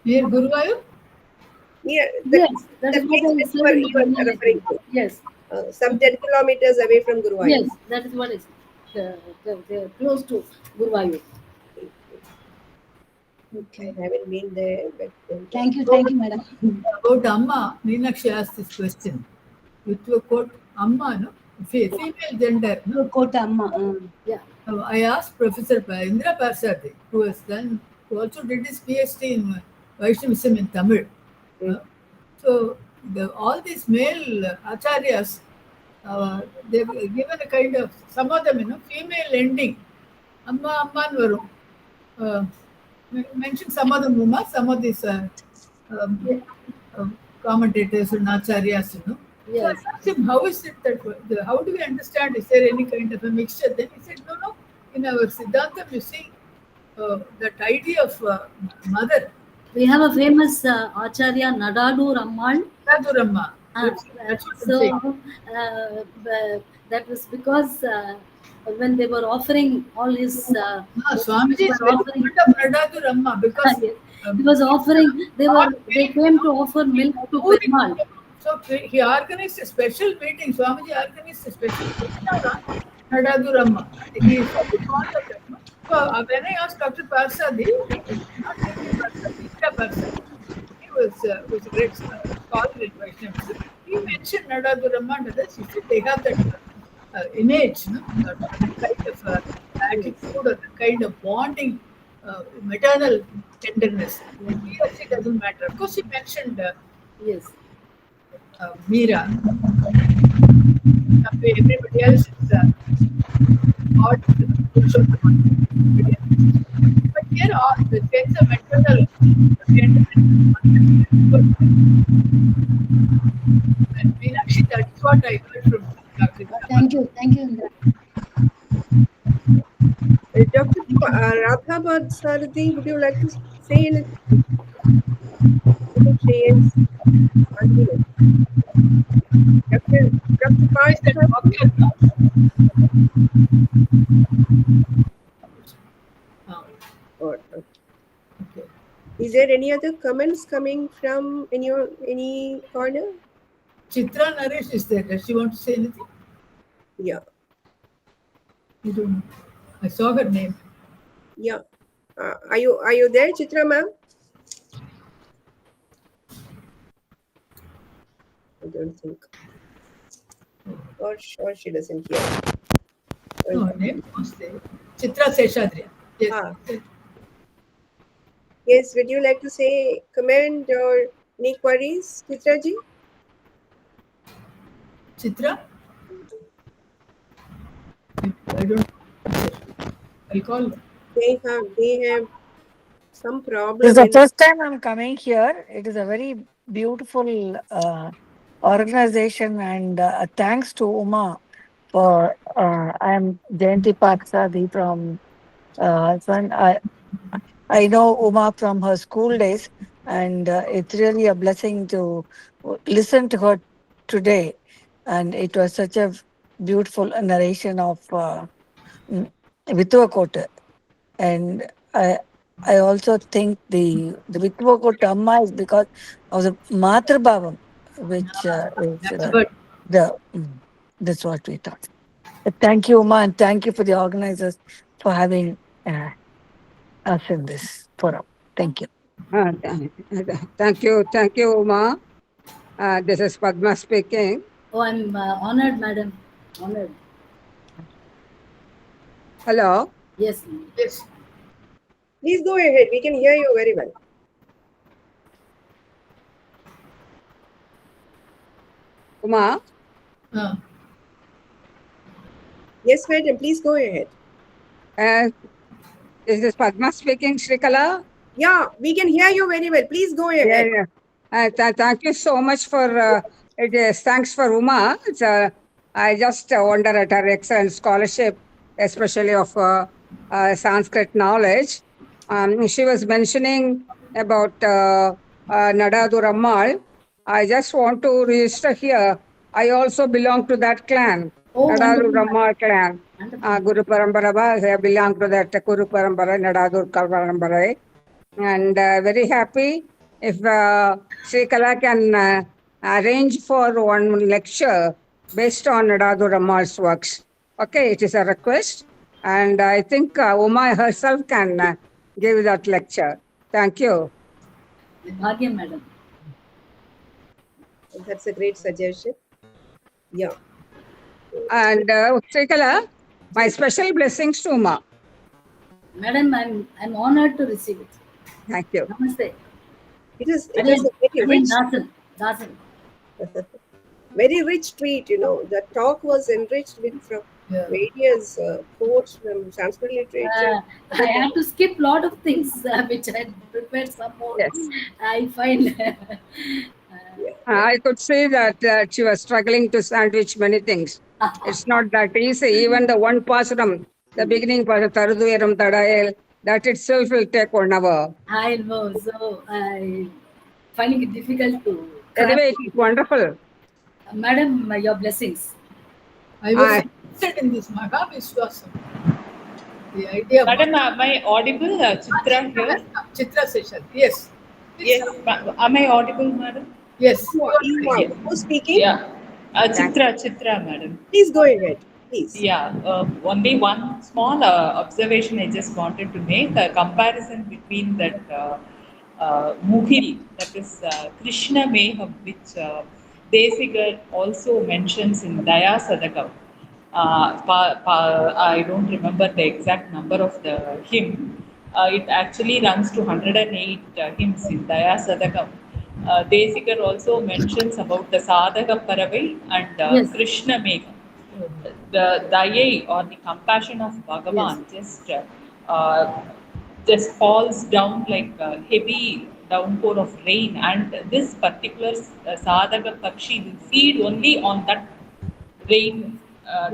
Near Guruvayur? Yeah, Yes, that the is what place I that said in the you are beginning, I referring think. to. Yes, Some 10 kilometers away from Guruvayur. yes, that is what I said. They're close to Guruvayur. I Okay. haven't been there, but Thank you, madam. About Amma, Meenakshi asked this question. With a quote, Amma, no? Female gender. No? Vitva Kota Amma. Yeah. I asked Professor Indra Parsade, who also did his PhD in Vaishnavism in Tamil. Mm. So all these male acharyas, they've given a kind of, some of them, female ending. Amma, Amman varum. mention some of the Uma, some of these commentators and acharyas, you know. Yes. So I asked him, how is it that, how do we understand? Is there any kind of a mixture? Then he said, no. In our Siddhantam, you see, that idea of mother. We have a famous Acharya Nadadu Rammal. Radhuramma. That's what I'm saying. That was because when they were offering all his Swamiji is very fond of Radhuramma because he was offering. They came to offer milk to Perumal. So he organized a special meeting. Swamiji organized a special meeting around Nadadurama. He is very fond of that. So when I asked Dr. Parsadi, not Dr. Parsadi, he was a great scholar in Vaishnavism. He mentioned Nadadurama and others. He said they have that image, no? That kind of attitude or the kind of bonding, maternal tenderness. He or she doesn't matter. Of course, he mentioned Yes. Meera. Everybody else is God, but here the sense of maternal and Meenakshi, that's what I heard from Dr. Thank you, Indra. Dr. Radhabad Sarthi, would you like to say anything? Dr. Okay. Is there any other comments coming from any corner? Chitra Naresh is there. Does she want to say anything? Yeah. You don't know. I saw her name. Yeah. Are you there, Chitra ma'am? I don't think. Or she doesn't hear. No, her name was there. Chitra Seshadriya. Yes. Yes, would you like to say comment or any queries, Chitra ji? Chitra? I don't know. I'll call them. They have some problem. This is the first time I'm coming here. It is a very beautiful organization, and thanks to Uma for. I am Jayanti Patsadi from. I know Uma from her school days, and it's really a blessing to listen to her today. And it was such a beautiful narration of Vithuvakotte. And I also think the Vithuvakotte Amma is because of the Matrabhavam, which is that's what we thought. Thank you, Uma, and thank you for the organizers for having us in this forum. Thank you. Thank you, Uma. This is Padma speaking. Oh, I'm honored, madam. Honored. Hello. Yes. Yes. Please go ahead. We can hear you very well. Uma. Yes, madam. Please go ahead. Is this Padma speaking, Srikala? Yeah, we can hear you very well. Please go ahead. Yeah. Thank you so much for it. Thanks for Uma. I just wonder at her excellent scholarship, especially of Sanskrit knowledge. She was mentioning about Nadadu Rammal. I just want to register here. I also belong to that clan, Nadadu Rammal clan. Guru Parambara, I belong to that Guru Parambara, Nadadu Parambara. And very happy if Srikala can arrange for one lecture based on Nadadu Rammal's works. Okay, it is a request. And I think Uma herself can give that lecture. Thank you. Bhagya, madam. That's a great suggestion. Yeah. And Srikala, my special blessings to Uma. Madam, I'm honored to receive it. Thank you. Namaste. It is a very rich, Dasan. very rich treat, The talk was enriched with Yeah. various quotes from Sanskrit literature. I had to skip lot of things which I had prepared some more. Yes. I find Yeah. I could say that she was struggling to sandwich many things. It's not that easy. Even the one Pasuram, the beginning Pasuram, Taruduveram Tadayel, that itself will take 1 hour. I know, so I finding it difficult to craft. Anyway, it's wonderful. Madam, your blessings. I was I, interested in this Mahavishwasam. The idea of Madam, am I audible? Chitra here. Chitra session. Yes. Yes. Am I audible, madam? Yes. Yes. Who's speaking? Yeah. Chitra, madam. Please go ahead. Please. Yeah. Only one small observation I just wanted to make, a comparison between that Muhiri, that is Krishna Meham, which Desigar also mentions in Daya Sadakam. I don't remember the exact number of the hymn. It actually runs to 108 hymns in Daya Sadakam. Desigar also mentions about the Sadaka Paravai and Yes. Krishna Megha. The Daya or the compassion of Bhagavan just falls down like a heavy downpour of rain, and this particular Sadaka Pakshi will feed only on that rain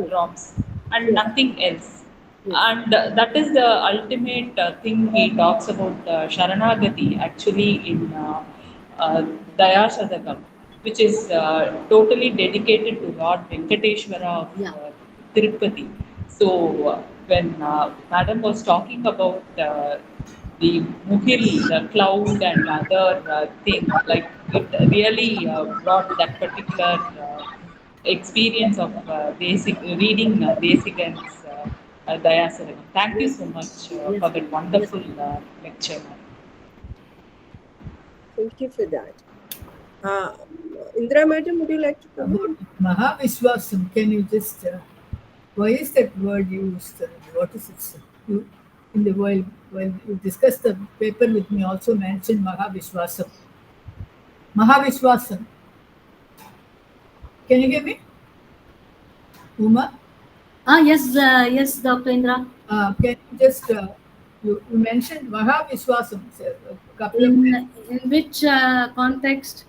drops and nothing else. And that is the ultimate thing he talks about Sharanagati actually in Daya Sadakam, which is totally dedicated to Lord Venkateshwara of Tirupati. So when Madam was talking about the Muhiri, the cloud and other thing, like it really brought that particular experience of basic reading basic and Daya Sadakam. Thank you so much for that wonderful lecture. Thank you for that. Indra Madam, would you like to comment? About Mahavishwasam, can you just, why is that word used? What is it? You, in the while you discussed the paper with me, also mentioned Mahavishwasam. Mahavishwasam. Can you hear me? Uma? Yes, Dr. Indra. Can you just, you mentioned Mahavishwasam a couple of times. In which context?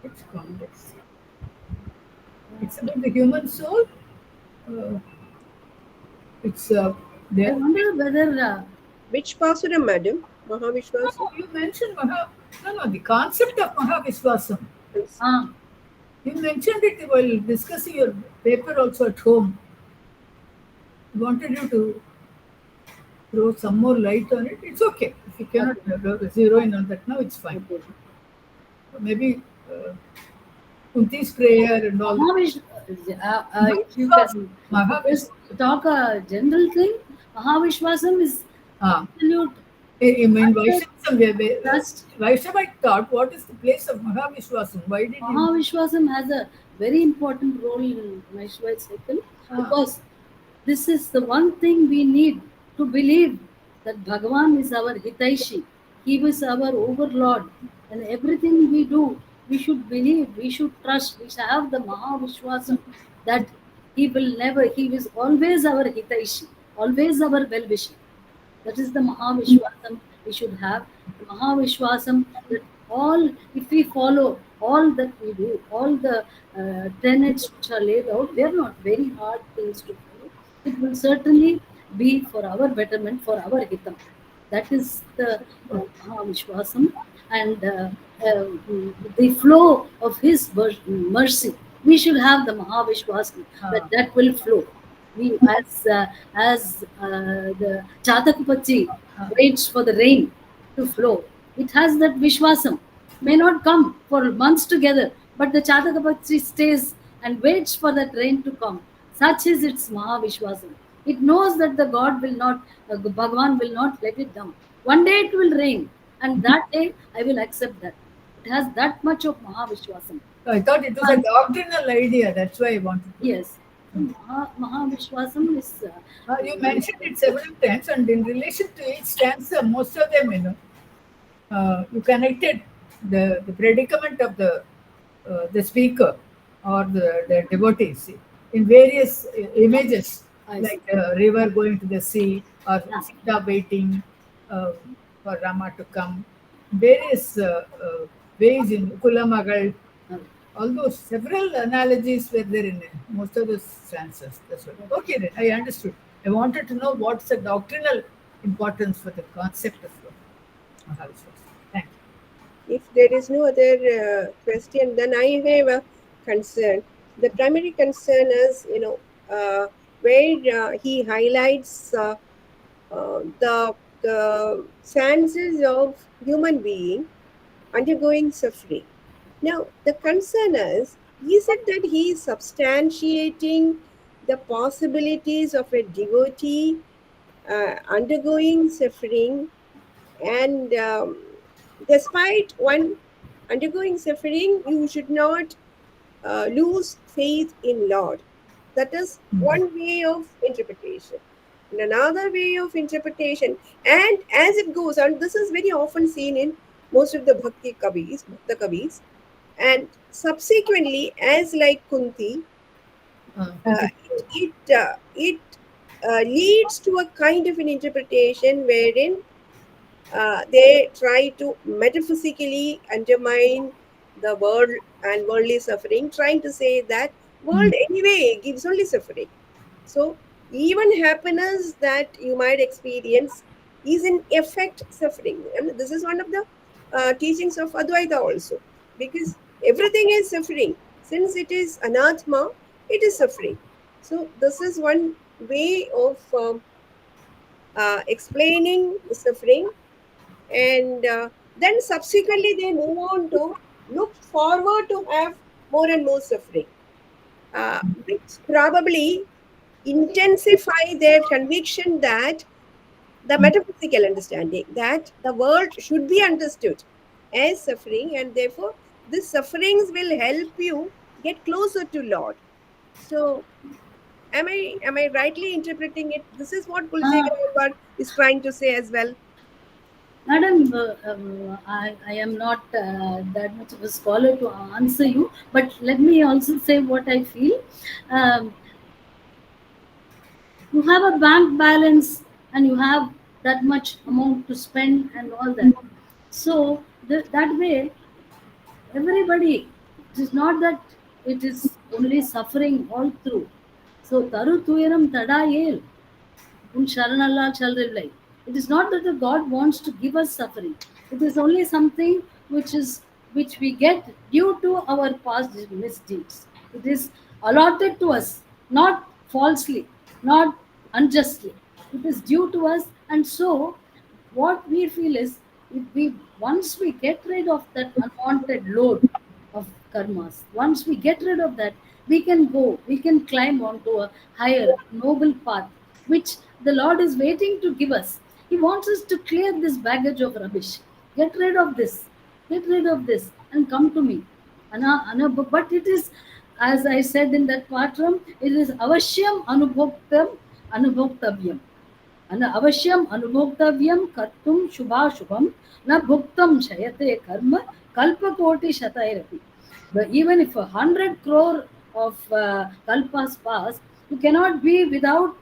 Which context? It's about the human soul. It's I there. wonder whether Which Pasuram, Madam? Mahavishwas? No, you mentioned the concept of Mahavishwasam. You mentioned it while discussing your paper also at home. I wanted you to throw some more light on it. It's okay. If you cannot zero in on that now, it's fine. Maybe Kunti's prayer and all. Mahavish, you can just talk a general thing. Mahavishwasam is absolute. You mean Vaishnavism? Trust. Vaishnavite thought, what is the place of Mahavishwasam? Why did Mahavishwasam has a very important role in Vaishnavite cycle because this is the one thing we need to believe that Bhagavan is our Hitaishi. He was our overlord, and everything we do, we should believe, we should trust, we should have the Mahavishwasam that he is always our Hitaishi, always our well-wisher. That is the Mahavishwasam we should have. The Mahavishwasam that if we follow all that we do, all the tenets which are laid out, they are not very hard things to follow. It will certainly be for our betterment, for our hitam. That is the Mahavishwasam, and the flow of his mercy. We should have the Mahavishwasam that will flow. We, as the Chatakupati waits for the rain to flow, it has that Vishwasam. May not come for months together, but the Chatakupati stays and waits for that rain to come. Such is its Mahavishwasam. It knows that the God will not, Bhagavan will not let it down. One day it will rain, and that day I will accept that. It has that much of Mahavishwasam. I thought it was a doctrinal idea. That's why I wanted to. Yes. Mahavishwasam is. You mentioned it several times, and in relation to each stanza, most of them, you connected the predicament of the speaker or the devotees. in various images, I like the river going to the sea or Yeah. Sita waiting for Rama to come. Various ways in Kulamagal, all those several analogies were there in most of the stanzas. That's what. Okay, then I understood. I wanted to know what's the doctrinal importance for the concept of Mahavishwas. Thank you. If there is no other question, then I have a concern. The primary concern is, where he highlights the chances of human being undergoing suffering. Now, the concern is it that he is substantiating the possibilities of a devotee undergoing suffering, and despite one undergoing suffering, you should not lose faith in Lord. That is one way of interpretation. And another way of interpretation, and as it goes on, this is very often seen in most of the Bhakta Kavis, and subsequently, as like Kunti, it leads to a kind of an interpretation wherein they try to metaphysically undermine the world and worldly suffering, trying to say that world anyway gives only suffering. So even happiness that you might experience is in effect suffering. And this is one of the teachings of Advaita also, because everything is suffering. Since it is anatma, it is suffering. So this is one way of explaining suffering, and then subsequently they move on to look forward to have more and more suffering, which probably intensify their conviction that the metaphysical understanding that the world should be understood as suffering, and therefore these sufferings will help you get closer to Lord. So am I rightly interpreting it? This is what Kulsegar is trying to say as well. Madam, I am not that much of a scholar to answer you, but let me also say what I feel. Um, you have a bank balance and you have that much amount to spend and all that. So that way, everybody, it is not that it is only suffering all through. So, Taru Tuyaram Tadayel. Sharanallah shall reply. It is not that the God wants to give us suffering. It is only something which we get due to our past misdeeds. It is allotted to us, not falsely, not unjustly. It is due to us, and so what we feel is, if we once we get rid of that unwanted load of karmas, once we get rid of that, we can climb onto a higher noble path which the Lord is waiting to give us. He wants us to clear this baggage of rubbish. Get rid of this. Get rid of this and come to me. But it is, as I said in that patram, it is avashyam anubhoktavyam. अवश्यम अनुभोक्तव्यम कर्तुम शुभाशुभम न भुक्तम क्षयते कर्म कल्पकोटि शतैरपि. But even if 100 crore of kalpas pass, you cannot be without.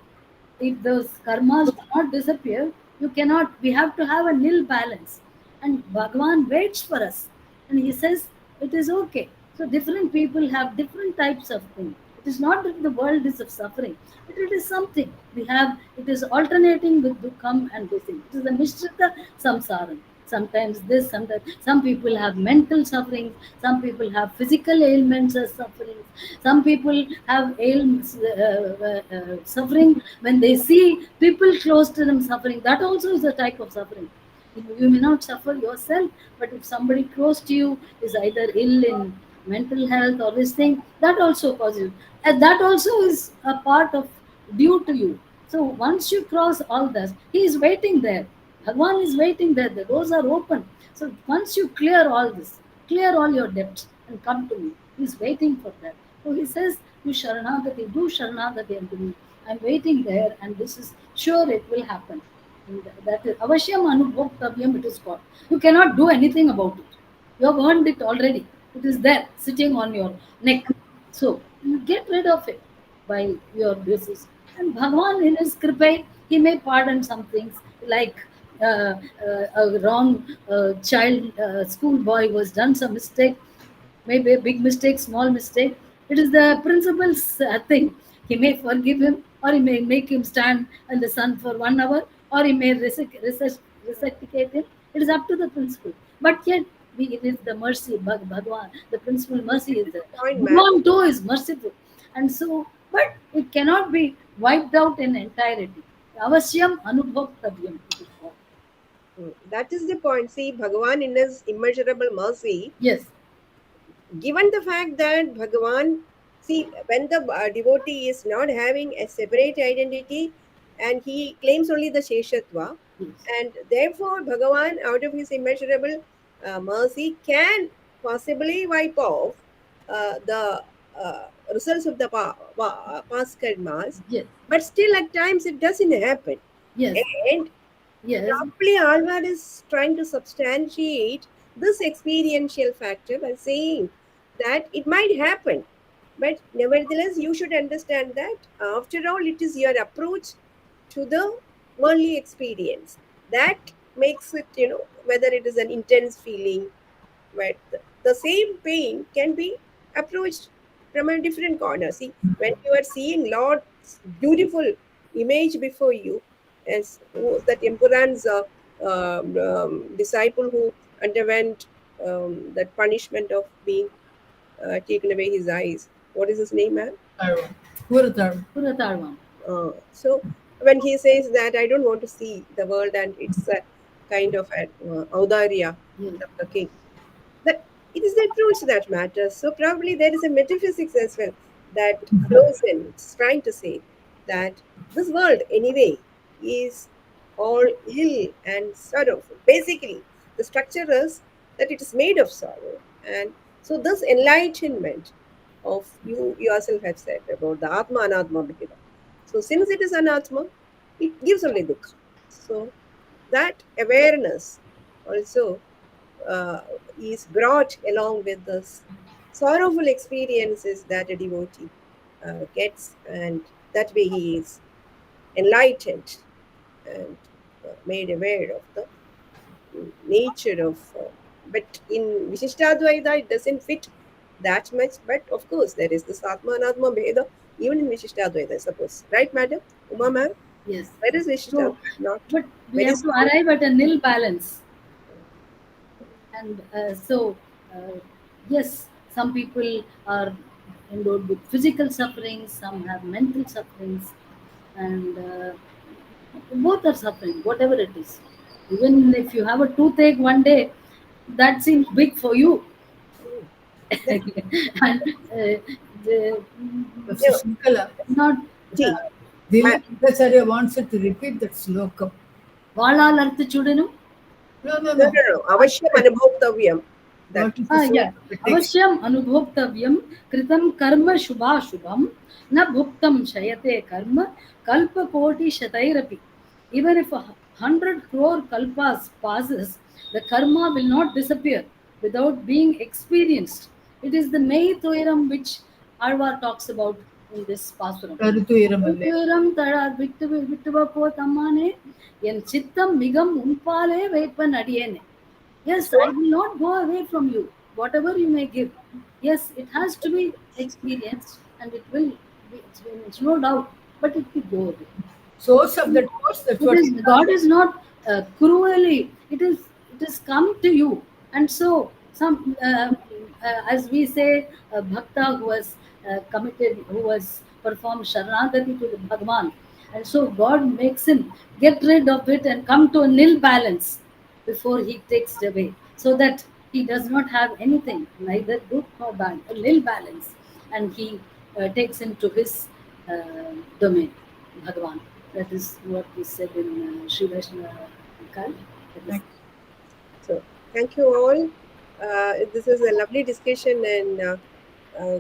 If those karmas do not disappear, you cannot. We have to have a nil balance, and Bhagavan waits for us, and he says it is okay. So different people have different types of things. It is not that the world is of suffering, but it is something we have. It is alternating with dukkam and blessing. It is the mishrita samsaram. Sometimes this, sometimes some people have mental sufferings, some people have physical ailments as sufferings, some people have ailments, suffering when they see people close to them suffering. That also is a type of suffering. You may not suffer yourself, but if somebody close to you is either ill in mental health or this thing, that also causes, and that also is a part of due to you. So once you cross all this, he is waiting there. Bhagwan is waiting there. The doors are open. So once you clear all this, clear all your debts and come to me, he is waiting for that. So he says, you Sharanagati, do Sharanagati unto me. I'm waiting there, and this is sure it will happen. And that is Avashyam Anubhoktavyam, it is called. You cannot do anything about it. You have earned it already. It is there, sitting on your neck. So you get rid of it. by your basis. And Bhagavan in his kripa, he may pardon some things like a wrong child, schoolboy was done some mistake, maybe a big mistake, small mistake. It is the principal's thing. He may forgive him, or he may make him stand in the sun for 1 hour, or he may resuscitate him. It is up to the principal. But yet, it is the mercy, Bhagwan, the principal mercy is there. Point, Bhagwan too is merciful. And so, but it cannot be wiped out in entirety. Avasyam anubhoktavyam. It is called. That is the point. See, Bhagavan in his immeasurable mercy, Yes. given the fact that Bhagavan, see, when the devotee is not having a separate identity and he claims only the Sheshatva, Yes. and therefore Bhagavan, out of his immeasurable mercy, can possibly wipe off the results of the past karmas, Yes. but still at times it doesn't happen. Yes. And Yes. probably Alvar is trying to substantiate this experiential factor by saying that it might happen, but nevertheless, you should understand that after all, it is your approach to the worldly experience that makes it, whether it is an intense feeling, but the same pain can be approached from a different corner. See, when you are seeing Lord's beautiful image before you, as that Empuran's disciple who underwent that punishment of being taken away his eyes. What is his name, ma'am? Puratarvam. So when he says that I don't want to see the world and it's a kind of an audarya Yes. of the king, that it is the approach that matters. So probably there is a metaphysics as well that flows in. It's trying to say that this world anyway is all ill and sorrowful. Basically, the structure is that it is made of sorrow. And so this enlightenment of you yourself have said about the Atma Anatma Bheda. So since it is Anatma, it gives only Dukkha. So that awareness also is brought along with this sorrowful experiences that a devotee gets, and that way he is enlightened and made aware of the nature of. But in Vishishtadvaita, it doesn't fit that much. But of course, there is this Atma Anatma Bheda even in Vishishtadvaita, I suppose. Right, madam? Uma, ma'am? Yes. Where is Vishishtadvaita? Not. But we Where have is- to arrive at a nil balance. And yes, some people are endowed with physical sufferings, some have mental sufferings, and both are suffering, whatever it is. Even if you have a toothache one day, that seems big for you. And the, Professor Shinkala, not See, Dilip Bhattacharya wants it to repeat that slokam. Valal Artha Chudanu. no. Avashyam Anubhoktavyam. That What is the source Yeah. of the text? Avasyam anubhoktavyam kritam karma shubha shubham na bhuktam shayate karma kalpa koti shatairapi. Even if 100 crore kalpas passes, the karma will not disappear without being experienced. It is the May Thoiram which Alvar talks about in this Pasuram. Karutuyiramalle. Thoiram tada vittuva po tammane en chittam migam unpale veipan adiyene. Yes, I will not go away from you. Whatever you may give. Yes, it has to be experienced and it will be experienced, no doubt, but it will go away. Source of that course, that's what God is not cruelly, it is come to you. And so, some, as we say, a bhakta who was committed, who was performed Sharanagati to the Bhagavan. And so, God makes him get rid of it and come to a nil balance before he takes it away, so that he does not have anything, neither good nor bad, a nil balance, and he takes him to his domain, Bhagavan. That is what we said in Sri Vaishnava Decad. So, thank you all. This is a lovely discussion and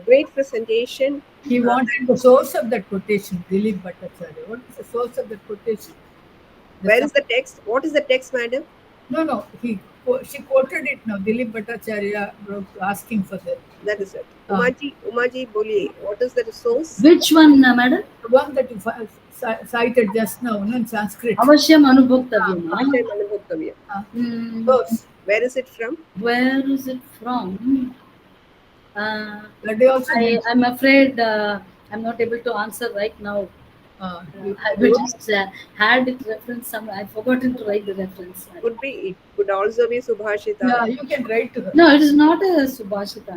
great presentation. he wanted the source of that quotation, Dilip Bhattacharya. What is the source of that quotation? Where is the text? What is the text, madam? No, he she quoted it now. Dilip Bhattacharya wrote asking for that. That is it. Ah. Umaji Boli, what is the source? Which one, madam? The one that you cited just now, no, in Sanskrit. Avashyam anubhoktavyam. Avashyam anubhoktavyam. Verse. Where is it from? Where is it from? That they also I'm afraid I'm not able to answer right now. I will just had it reference somewhere. I've forgotten to write the reference. It could also be Subhashita. Yeah, you can write to her. No, it is not a Subhashita.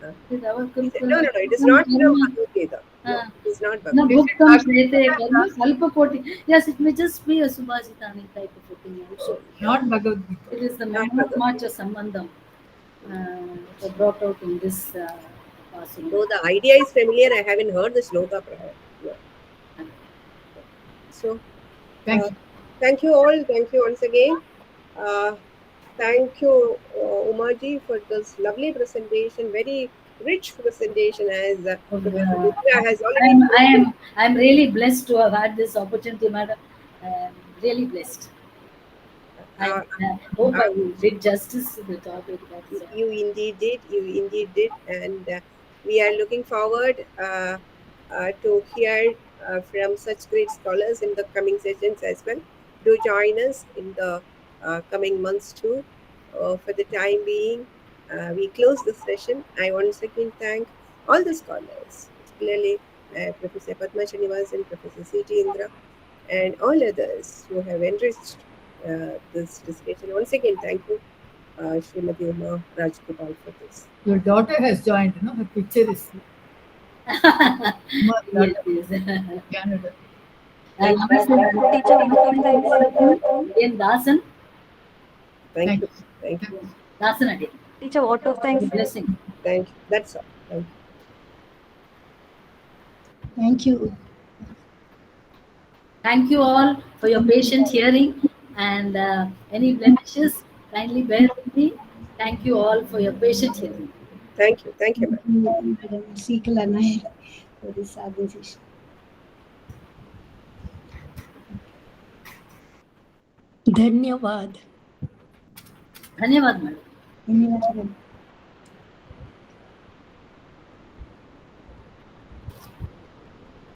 No, it is not from Bhagavad Gita. No, it is not No, Bhagavad Gita. Bhuktam Shrete Karma Kalpakoti. Yes, it may just be a Subhashitani type of a thing also. Not Bhagavad Gita. It is the Macha Sambandham brought out in this Pasuram. Though the idea is familiar, I haven't heard the shloka prior. No. So, thank you all. Thank you once again. Thank you, Umaji, for this lovely presentation. Very rich presentation, as has already. I am really blessed to have had this opportunity, madam. Really blessed. I hope I did justice to the topic. You indeed did. You indeed did, and we are looking forward to hear from such great scholars in the coming sessions as well. Do join us in the coming months too. For the time being, we close this session. I once again thank all the scholars, particularly Professor Padma Srinivasan, Professor C.T. Indra, and all others who have enriched this discussion. Once again, thank you, Srimati Uma Rajagopal, for this. Your daughter has joined, no? Her picture is Canada. In Dasan. Thank you. Thank you. Dasan again. Teacher, vote of thanks. Blessing. Thank you. That's all. Thank you. Thank you. Thank you all for your patient hearing, and any blemishes, kindly bear with me. Thank you all for your patient hearing. Thank you. Thank you, ma'am. Madam Srikala Nair for this organization. धन्यवाद. धन्यवाद, madam. धन्यवाद, madam.